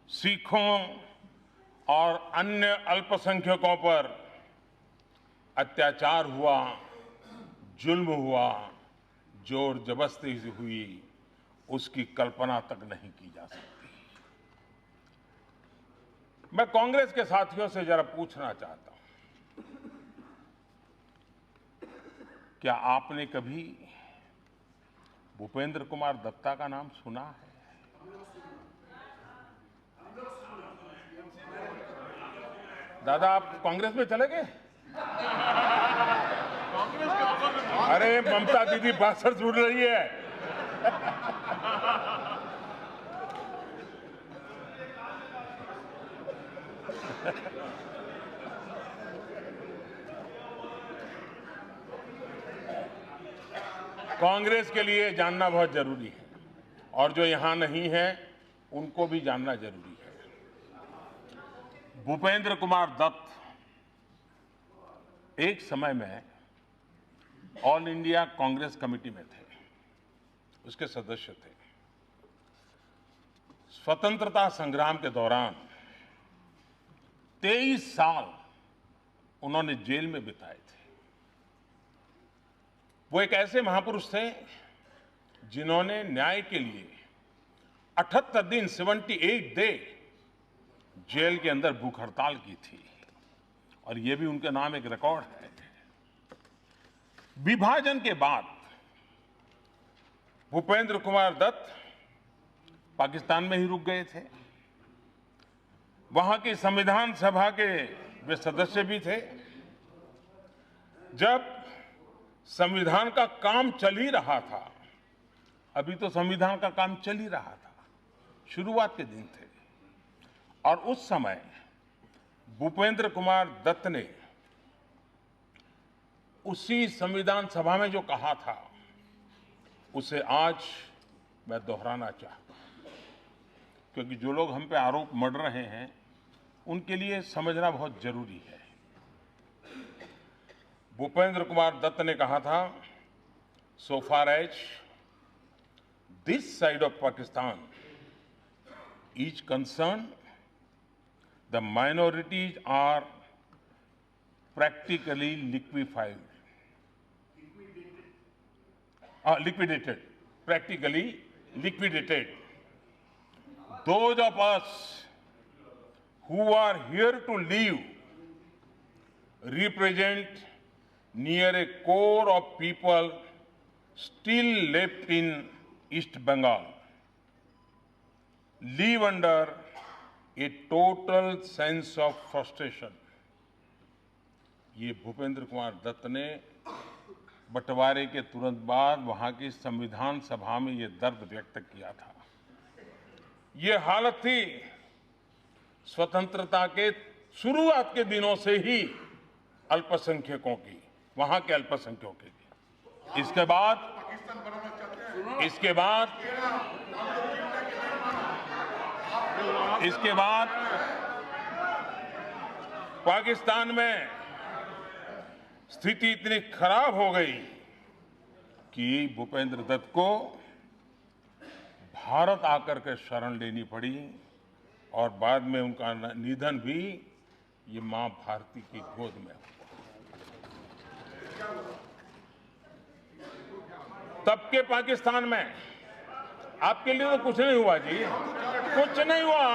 सिखों और अन्य अल्पसंख्यकों पर अत्याचार हुआ, जुल्म हुआ, जोर जबरदस्ती हुई, उसकी कल्पना तक नहीं की जा सकती। मैं कांग्रेस के साथियों से जरा पूछना चाहता हूं, क्या आपने कभी भूपेंद्र कुमार दत्ता का नाम सुना है? दादा, आप कांग्रेस में चले गए? अरे ममता दीदी भाषण सुन रही है। कांग्रेस के लिए जानना बहुत जरूरी है और जो यहां नहीं है उनको भी जानना जरूरी है। भूपेंद्र कुमार दत्त एक समय में ऑल इंडिया कांग्रेस कमेटी में थे, उसके सदस्य थे। स्वतंत्रता संग्राम के दौरान 23 साल उन्होंने जेल में बिताए थे। वो एक ऐसे महापुरुष थे जिन्होंने न्याय के लिए 78 दिन 78 डे जेल के अंदर भूख हड़ताल की थी और ये भी उनके नाम एक रिकॉर्ड है। विभाजन के बाद भूपेंद्र कुमार दत्त पाकिस्तान में ही रुक गए थे। वहां की संविधान सभा के वे सदस्य भी थे। जब संविधान का काम चल ही रहा था, अभी तो संविधान का काम चल ही रहा था, शुरुआत के दिन थे, और उस समय भूपेंद्र कुमार दत्त ने उसी संविधान सभा में जो कहा था उसे आज मैं दोहराना चाहता हूं, क्योंकि जो लोग हम पे आरोप मढ़ रहे हैं उनके लिए समझना बहुत जरूरी है। भूपेंद्र कुमार दत्त ने कहा था, so far as this side of Pakistan is concerned, the minorities are practically practically liquidated. Those of us who are here to live represent near a core of people still left in East Bengal, live under a total sense of frustration. ये भूपेंद्र कुमार दत्त ने बंटवारे के तुरंत बाद वहां की संविधान सभा में ये दर्द व्यक्त किया था। ये हालत थी स्वतंत्रता के शुरुआत के दिनों से ही अल्पसंख्यकों की, वहां के अल्पसंख्यकों की। इसके बाद पाकिस्तान में स्थिति इतनी खराब हो गई कि भूपेंद्र दत्त को भारत आकर के शरण लेनी पड़ी और बाद में उनका निधन भी ये मां भारती की गोद में हुआ। तब के पाकिस्तान में आपके लिए तो कुछ नहीं हुआ जी, कुछ नहीं हुआ।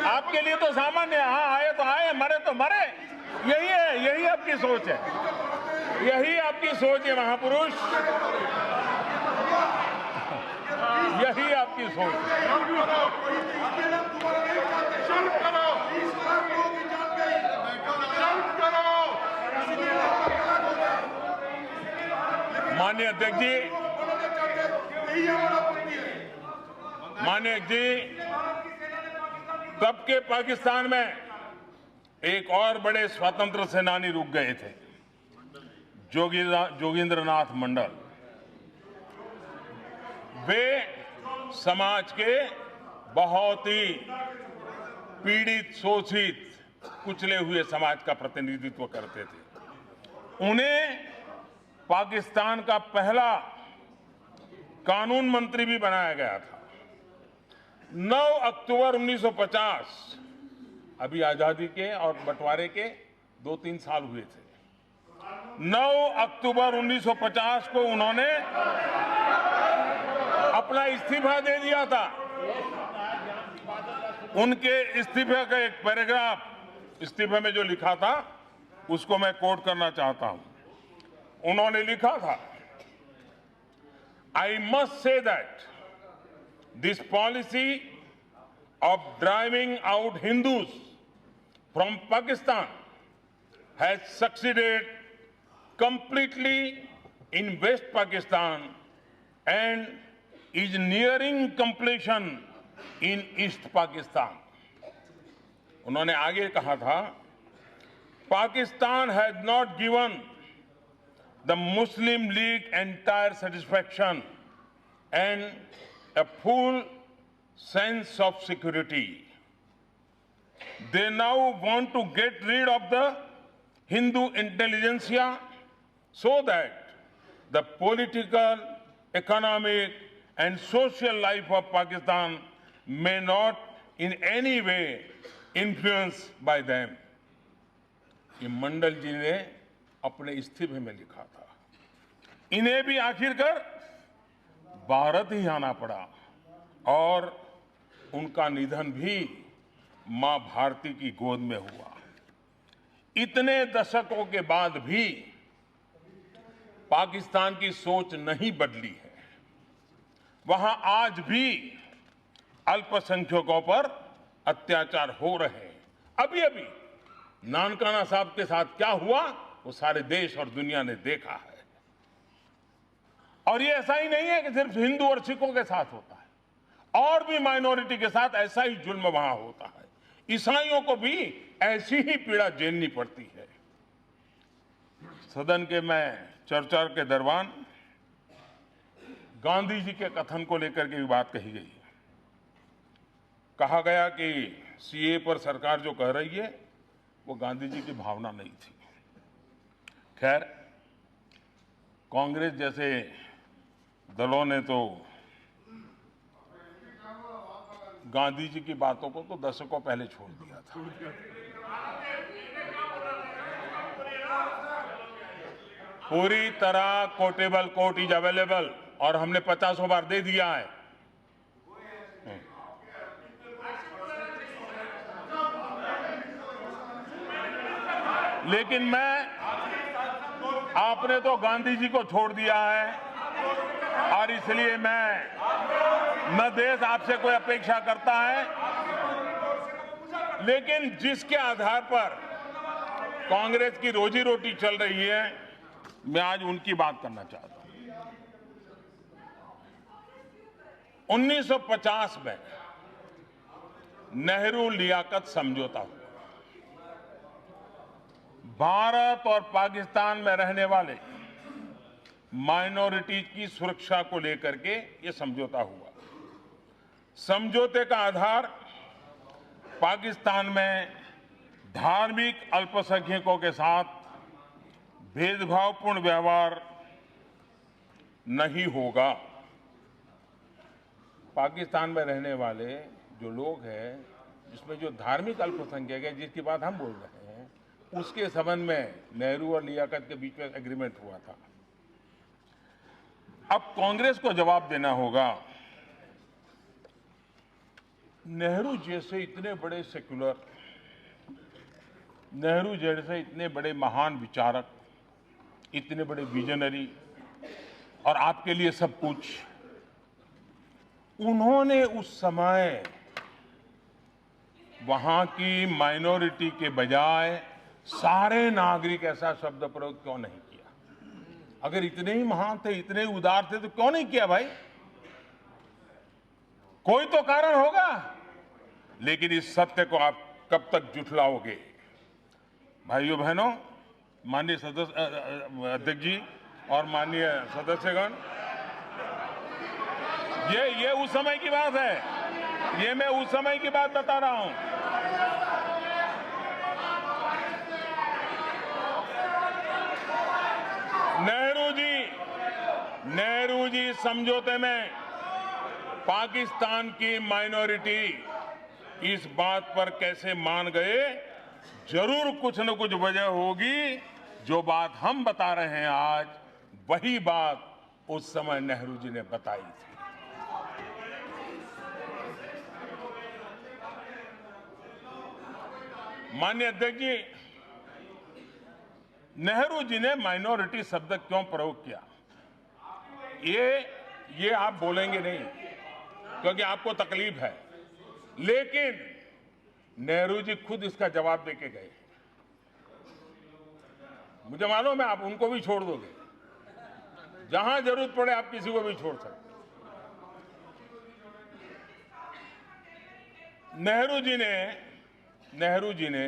आपके लिए तो सामान्य, हाँ आए तो आए, मरे तो मरे। यही है, यही आपकी सोच है, यही आपकी सोच है महापुरुष, यही आपकी सोच है। माननीय अध्यक्ष जी, तब के पाकिस्तान में एक और बड़े स्वतंत्र सेनानी रुक गए थे, जोगेंद्रनाथ मंडल। वे समाज के बहुत ही पीड़ित, शोषित, कुचले हुए समाज का प्रतिनिधित्व करते थे। उन्हें पाकिस्तान का पहला कानून मंत्री भी बनाया गया था। 9 अक्टूबर 1950, अभी आजादी के और बंटवारे के 2-3 साल हुए थे। 9 अक्टूबर 1950 को उन्होंने अपना इस्तीफा दे दिया था। उनके इस्तीफे का एक पैराग्राफ इस्तीफे में जो लिखा था उसको मैं कोट करना चाहता हूं। उन्होंने लिखा था, I must say that this policy of driving out Hindus from Pakistan has succeeded completely in West Pakistan and is nearing completion in East Pakistan. उन्होंने आगे कहा था, Pakistan has not given the Muslim League entire satisfaction and a full sense of security. They now want to get rid of the Hindu intelligentsia so that the political, economic and social life of Pakistan may not in any way influenced by them. ये मंडल जी ने अपने इस्तीफे में लिखा था। इन्हें भी आखिरकार भारत ही आना पड़ा और उनका निधन भी मां भारती की गोद में हुआ। इतने दशकों के बाद भी पाकिस्तान की सोच नहीं बदली है। वहां आज भी अल्पसंख्यकों पर अत्याचार हो रहे हैं। अभी अभी नानकाना साहब के साथ क्या हुआ वो सारे देश और दुनिया ने देखा है। और ये ऐसा ही नहीं है कि सिर्फ हिंदू और सिखों के साथ होता है, और भी माइनॉरिटी के साथ ऐसा ही जुल्म वहां होता है। ईसाइयों को भी ऐसी ही पीड़ा झेलनी पड़ती है। सदन के मैं चर्चा के दौरान गांधी जी के कथन को लेकर के भी बात कही गई। कहा गया कि सीए पर सरकार जो कह रही है वो गांधी जी की भावना नहीं थी। खैर, कांग्रेस जैसे दलों ने तो गांधी जी की बातों को तो दशकों पहले छोड़ दिया था। पूरी तरह कोटेबल कोर्ट इज अवेलेबल और हमने 50 बार दे दिया है। लेकिन आपने तो गांधी जी को छोड़ दिया है और इसलिए न देश आपसे कोई अपेक्षा करता है, लेकिन जिसके आधार पर कांग्रेस की रोजी रोटी चल रही है, मैं आज उनकी बात करना चाहता हूं। 1950 में नेहरू लियाकत समझौता हुआ। भारत और पाकिस्तान में रहने वाले माइनॉरिटी की सुरक्षा को लेकर के यह समझौता हुआ। समझौते का आधार पाकिस्तान में धार्मिक अल्पसंख्यकों के साथ भेदभावपूर्ण व्यवहार नहीं होगा। पाकिस्तान में रहने वाले जो लोग हैं, जिसमें जो धार्मिक अल्पसंख्यक है, जिसकी बात हम बोल रहे हैं, उसके संबंध में नेहरू और लियाकत के बीच में एग्रीमेंट हुआ था। अब कांग्रेस को जवाब देना होगा। नेहरू जैसे इतने बड़े सेक्युलर, नेहरू जैसे इतने बड़े महान विचारक, इतने बड़े विजनरी और आपके लिए सब कुछ, उन्होंने उस समय वहां की माइनॉरिटी के बजाय सारे नागरिक ऐसा शब्द प्रयोग क्यों नहीं किया? अगर इतने ही महान थे, इतने ही उदार थे, तो क्यों नहीं किया भाई? कोई तो कारण होगा। लेकिन इस सत्य को आप कब तक झुठलाओगे? भाइयों बहनों, माननीय सदस्य अध्यक्ष जी और माननीय सदस्यगण, ये उस समय की बात है। ये मैं उस समय की बात बता रहा हूं। नेहरू जी समझौते में पाकिस्तान की माइनॉरिटी इस बात पर कैसे मान गए? जरूर कुछ न कुछ वजह होगी। जो बात हम बता रहे हैं आज, वही बात उस समय नेहरू जी ने बताई थी। माननीय अध्यक्ष जी, नेहरू जी ने माइनॉरिटी शब्द क्यों प्रयोग किया, ये आप बोलेंगे नहीं क्योंकि आपको तकलीफ है, लेकिन नेहरू जी खुद इसका जवाब देके गए। मुझे मालूम है आप उनको भी छोड़ दोगे, जहां जरूरत पड़े आप किसी को भी छोड़ सकते। नेहरू जी ने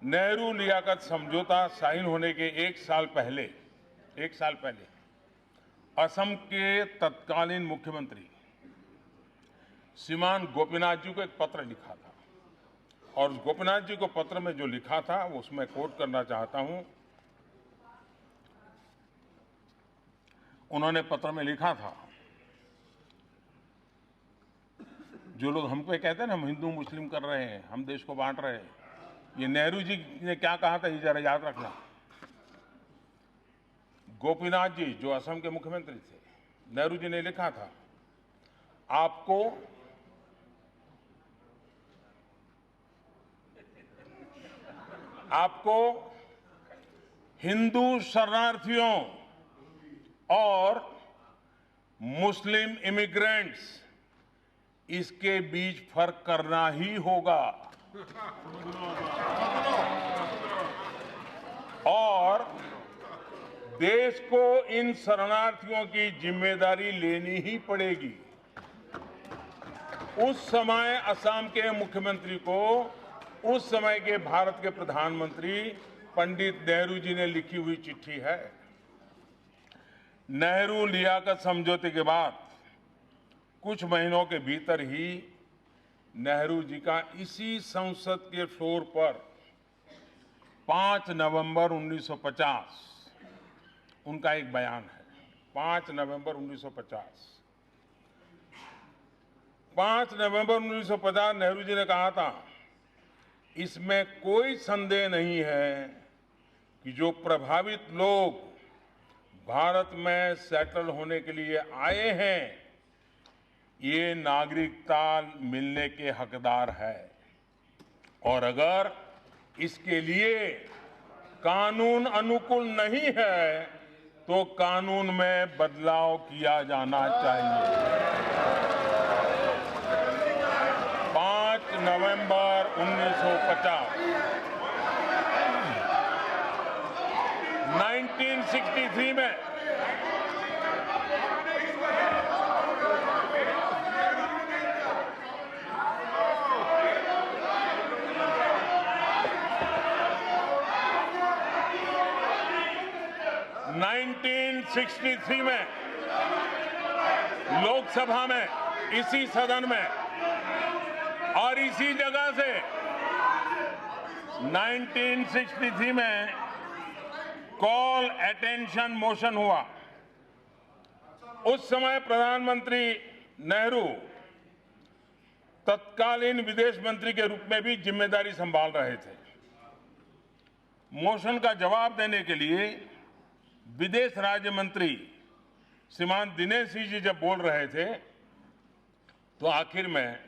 नेहरू लियाकत समझौता साइन होने के एक साल पहले असम के तत्कालीन मुख्यमंत्री श्रीमान गोपीनाथ जी को एक पत्र लिखा था, और गोपीनाथ जी को पत्र में जो लिखा था वो उसमें कोट करना चाहता हूं। उन्होंने पत्र में लिखा था, जो लोग हमको कहते हैं ना हम हिंदू मुस्लिम कर रहे हैं, हम देश को बांट रहे हैं, ये नेहरू जी ने क्या कहा था ये जरा याद रखना। गोपीनाथ जी जो असम के मुख्यमंत्री थे, नेहरू जी ने लिखा था, आपको हिंदू शरणार्थियों और मुस्लिम इमिग्रेंट्स इसके बीच फर्क करना ही होगा और देश को इन शरणार्थियों की जिम्मेदारी लेनी ही पड़ेगी। उस समय असम के मुख्यमंत्री को उस समय के भारत के प्रधानमंत्री पंडित नेहरू जी ने लिखी हुई चिट्ठी है। नेहरू लियाकत समझौते के बाद कुछ महीनों के भीतर ही नेहरू जी का इसी संसद के फ्लोर पर 5 नवंबर 1950 उनका एक बयान है। 5 नवंबर 1950 5 नवंबर 1950 नेहरू जी ने कहा था, इसमें कोई संदेह नहीं है कि जो प्रभावित लोग भारत में सेटल होने के लिए आए हैं, ये नागरिकता मिलने के हकदार है और अगर इसके लिए कानून अनुकूल नहीं है तो कानून में बदलाव किया जाना चाहिए। 5 नवंबर 1950 1963 में 1963 में लोकसभा में, इसी सदन में और इसी जगह से 1963 में कॉल अटेंशन मोशन हुआ। उस समय प्रधानमंत्री नेहरू तत्कालीन विदेश मंत्री के रूप में भी जिम्मेदारी संभाल रहे थे। मोशन का जवाब देने के लिए विदेश राज्य मंत्री श्रीमान दिनेश सिंह जी जब बोल रहे थे तो आखिर में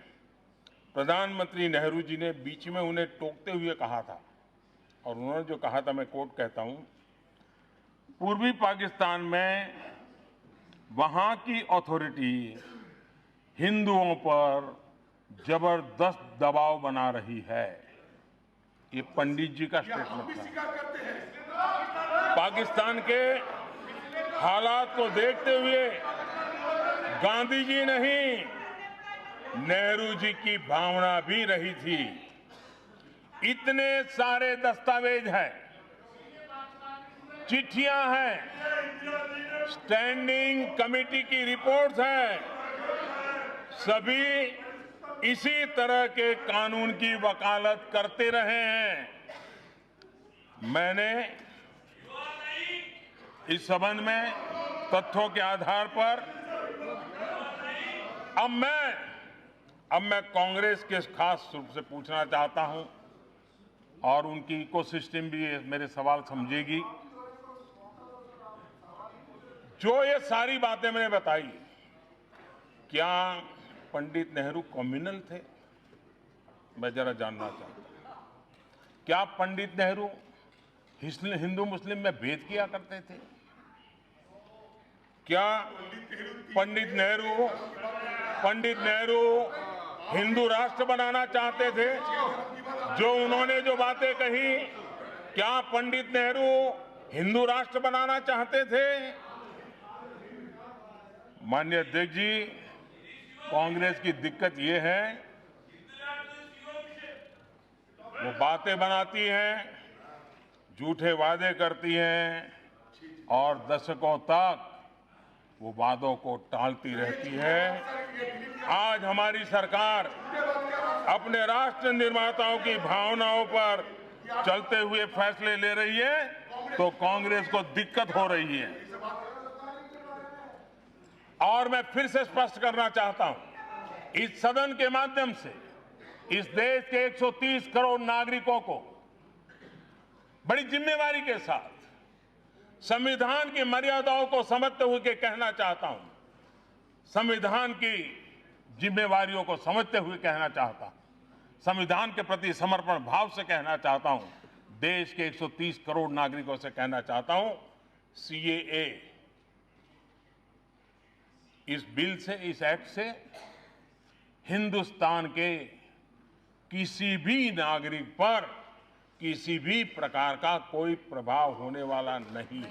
प्रधानमंत्री नेहरू जी ने बीच में उन्हें टोकते हुए कहा था, और उन्होंने जो कहा था मैं कोट कहता हूं, पूर्वी पाकिस्तान में वहां की अथॉरिटी हिंदुओं पर जबरदस्त दबाव बना रही है। ये पंडित जी का स्टेटमेंट था। पाकिस्तान के हालात को देखते हुए गांधी जी नहीं, नेहरू जी की भावना भी रही थी। इतने सारे दस्तावेज हैं, चिट्ठियां हैं, स्टैंडिंग कमेटी की रिपोर्ट्स हैं, सभी इसी तरह के कानून की वकालत करते रहे हैं। मैंने इस संबंध में तथ्यों के आधार पर अब मैं कांग्रेस के खास रूप से पूछना चाहता हूं, और उनकी इकोसिस्टम भी मेरे सवाल समझेगी। जो ये सारी बातें मैंने बताई, क्या पंडित नेहरू कम्युनल थे? मैं जरा जानना चाहता हूं। क्या पंडित नेहरू हिंदू मुस्लिम में भेद किया करते थे? क्या पंडित नेहरू हिंदू राष्ट्र बनाना चाहते थे? जो उन्होंने जो बातें कही, क्या पंडित नेहरू हिंदू राष्ट्र बनाना चाहते थे? माननीय अध्यक्ष जी, कांग्रेस की दिक्कत ये है, वो बातें बनाती हैं, झूठे वादे करती हैं और दशकों तक वो वादों को टालती रहती है। आज हमारी सरकार अपने राष्ट्र निर्माताओं की भावनाओं पर चलते हुए फैसले ले रही है, तो कांग्रेस को दिक्कत हो रही है। और मैं फिर से स्पष्ट करना चाहता हूं, इस सदन के माध्यम से इस देश के 130 करोड़ नागरिकों को बड़ी जिम्मेवारी के साथ संविधान की मर्यादाओं को समझते हुए कहना चाहता हूं, संविधान की जिम्मेवारियों को समझते हुए कहना चाहता हूं, संविधान के प्रति समर्पण भाव से कहना चाहता हूं, देश के 130 करोड़ नागरिकों से कहना चाहता हूं, सीएए इस बिल से, इस एक्ट से हिंदुस्तान के किसी भी नागरिक पर किसी भी प्रकार का कोई प्रभाव होने वाला नहीं है।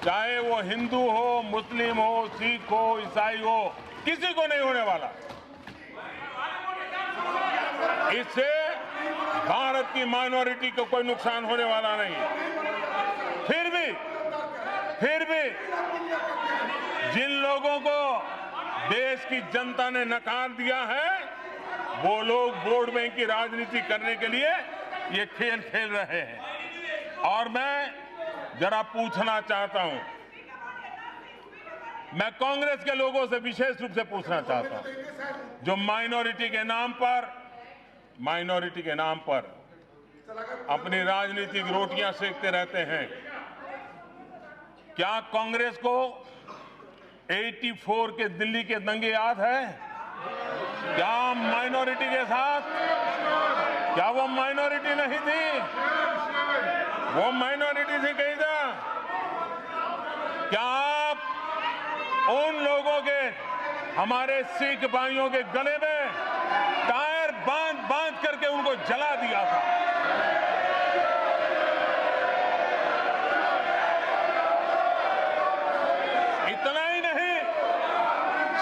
चाहे वो हिंदू हो, मुस्लिम हो, सिख हो, ईसाई हो, किसी को नहीं होने वाला। इससे भारत की माइनॉरिटी को कोई नुकसान होने वाला नहीं। फिर भी जिन लोगों को देश की जनता ने नकार दिया है, वो लोग वोट बैंक की राजनीति करने के लिए ये खेल खेल रहे हैं। और मैं जरा पूछना चाहता हूं, मैं कांग्रेस के लोगों से विशेष रूप से पूछना चाहता हूं, जो माइनॉरिटी के नाम पर अपनी राजनीतिक रोटियां सेकते रहते हैं, क्या कांग्रेस को 84 के दिल्ली के दंगे याद है? क्या माइनॉरिटी के साथ, क्या वो माइनॉरिटी नहीं थी? वो माइनॉरिटी थी कहीं था? क्या आप उन लोगों के, हमारे सिख भाइयों के गले में टायर बांध करके उनको जला दिया था? इतना ही नहीं,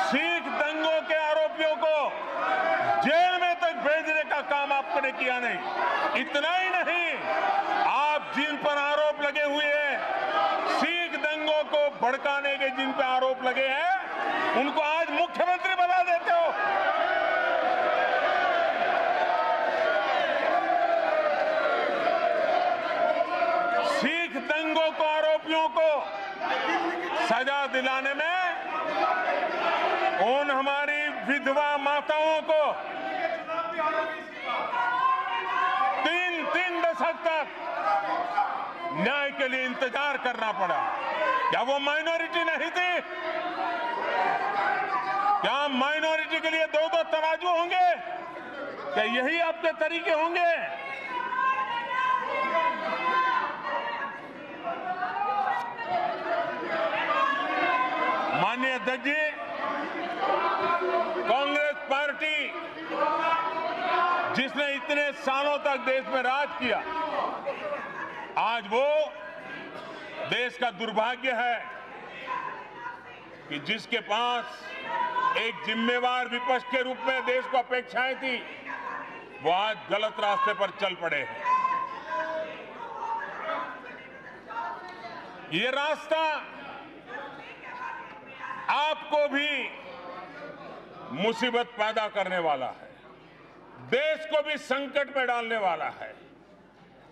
सिख दंगों के आरोपियों को जेल में तक भेजने का काम आपने किया नहीं। इतना ही नहीं, आप जिन पर आरोप लगे हुए हैं, सिख दंगों को भड़काने के जिन पर आरोप लगे हैं, उनको आज मुख्यमंत्री बना देते हो। सिख दंगों को आरोपियों को सजा दिलाने में उन हमारी विधवा माताओं को 3 दशक तक न्याय के लिए इंतजार करना पड़ा। क्या वो माइनॉरिटी नहीं थी? क्या माइनॉरिटी के लिए 2 तराजू होंगे? क्या यही आपके तरीके होंगे? माननीय अध्यक्ष जी, कांग्रेस पार्टी जिसने इतने सालों तक देश में राज किया, आज वो देश का दुर्भाग्य है कि जिसके पास एक जिम्मेवार विपक्ष के रूप में देश को अपेक्षाएं थी, वो आज गलत रास्ते पर चल पड़े हैं। ये रास्ता आपको भी मुसीबत पैदा करने वाला है, देश को भी संकट में डालने वाला है।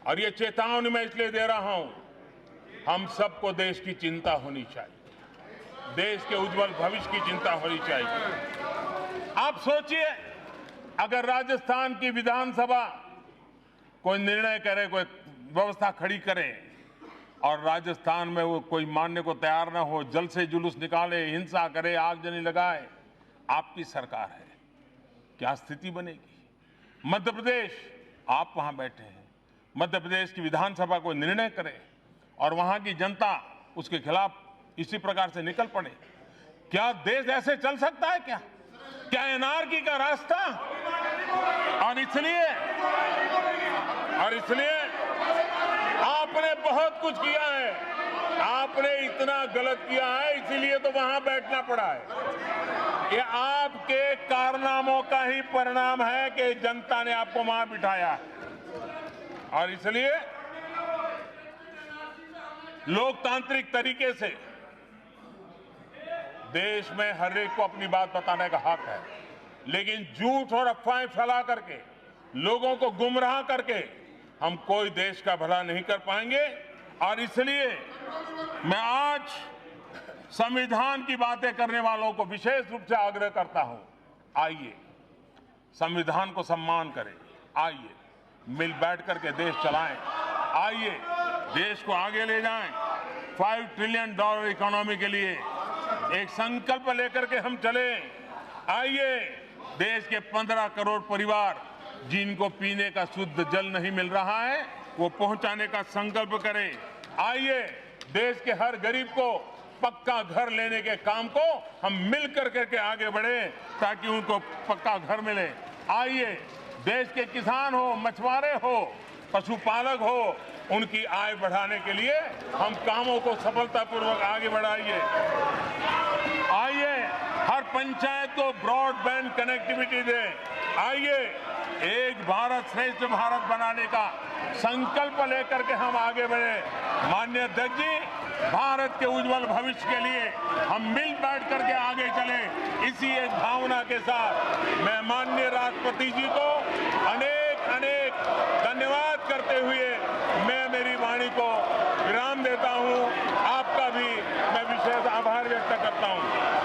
और ये चेतावनी मैं इसलिए दे रहा हूं, हम सबको देश की चिंता होनी चाहिए, देश के उज्जवल भविष्य की चिंता होनी चाहिए। आप सोचिए, अगर राजस्थान की विधानसभा कोई निर्णय करे, कोई व्यवस्था खड़ी करे और राजस्थान में वो कोई मानने को तैयार ना हो, जल से जुलूस निकाले, हिंसा करे, आगजनी लगाए, आपकी सरकार है, क्या स्थिति बनेगी? मध्य प्रदेश, आप वहां बैठे हैं, मध्य प्रदेश की विधानसभा कोई निर्णय करे और वहां की जनता उसके खिलाफ इसी प्रकार से निकल पड़े, क्या देश ऐसे चल सकता है? क्या एनआरकी का रास्ता? और इसलिए आपने बहुत कुछ किया है, आपने इतना गलत किया है, इसीलिए तो वहां बैठना पड़ा है। ये आपके कारनामों का ही परिणाम है कि जनता ने आपको वहां बिठाया है। और इसलिए लोकतांत्रिक तरीके से देश में हर एक को अपनी बात बताने का हक है, लेकिन झूठ और अफवाहें फैला करके, लोगों को गुमराह करके हम कोई देश का भला नहीं कर पाएंगे। और इसलिए मैं आज संविधान की बातें करने वालों को विशेष रूप से आग्रह करता हूं, आइए संविधान को सम्मान करें, आइए मिल बैठ करके देश चलाएं, आइए देश को आगे ले जाएं, $5 ट्रिलियन इकोनॉमी के लिए एक संकल्प लेकर के हम चले। आइए देश के 15 करोड़ परिवार जिनको पीने का शुद्ध जल नहीं मिल रहा है, वो पहुंचाने का संकल्प करें। आइए देश के हर गरीब को पक्का घर लेने के काम को हम मिल करके आगे बढ़े ताकि उनको पक्का घर मिले। आइए देश के किसान हो, मछुआरे हो, पशुपालक हो, उनकी आय बढ़ाने के लिए हम कामों को सफलतापूर्वक आगे बढ़ाइए। आइए हर पंचायत को ब्रॉडबैंड कनेक्टिविटी दें। आइए एक भारत श्रेष्ठ भारत बनाने का संकल्प लेकर के हम आगे बढ़े। माननीय अध्यक्ष जी, भारत के उज्जवल भविष्य के लिए हम मिल बैठ करके आगे चले। इसी एक भावना के साथ मैं माननीय राष्ट्रपति जी को अनेक अनेक धन्यवाद करते हुए मैं मेरी वाणी को विराम देता हूं। आपका भी मैं विशेष आभार व्यक्त करता हूं।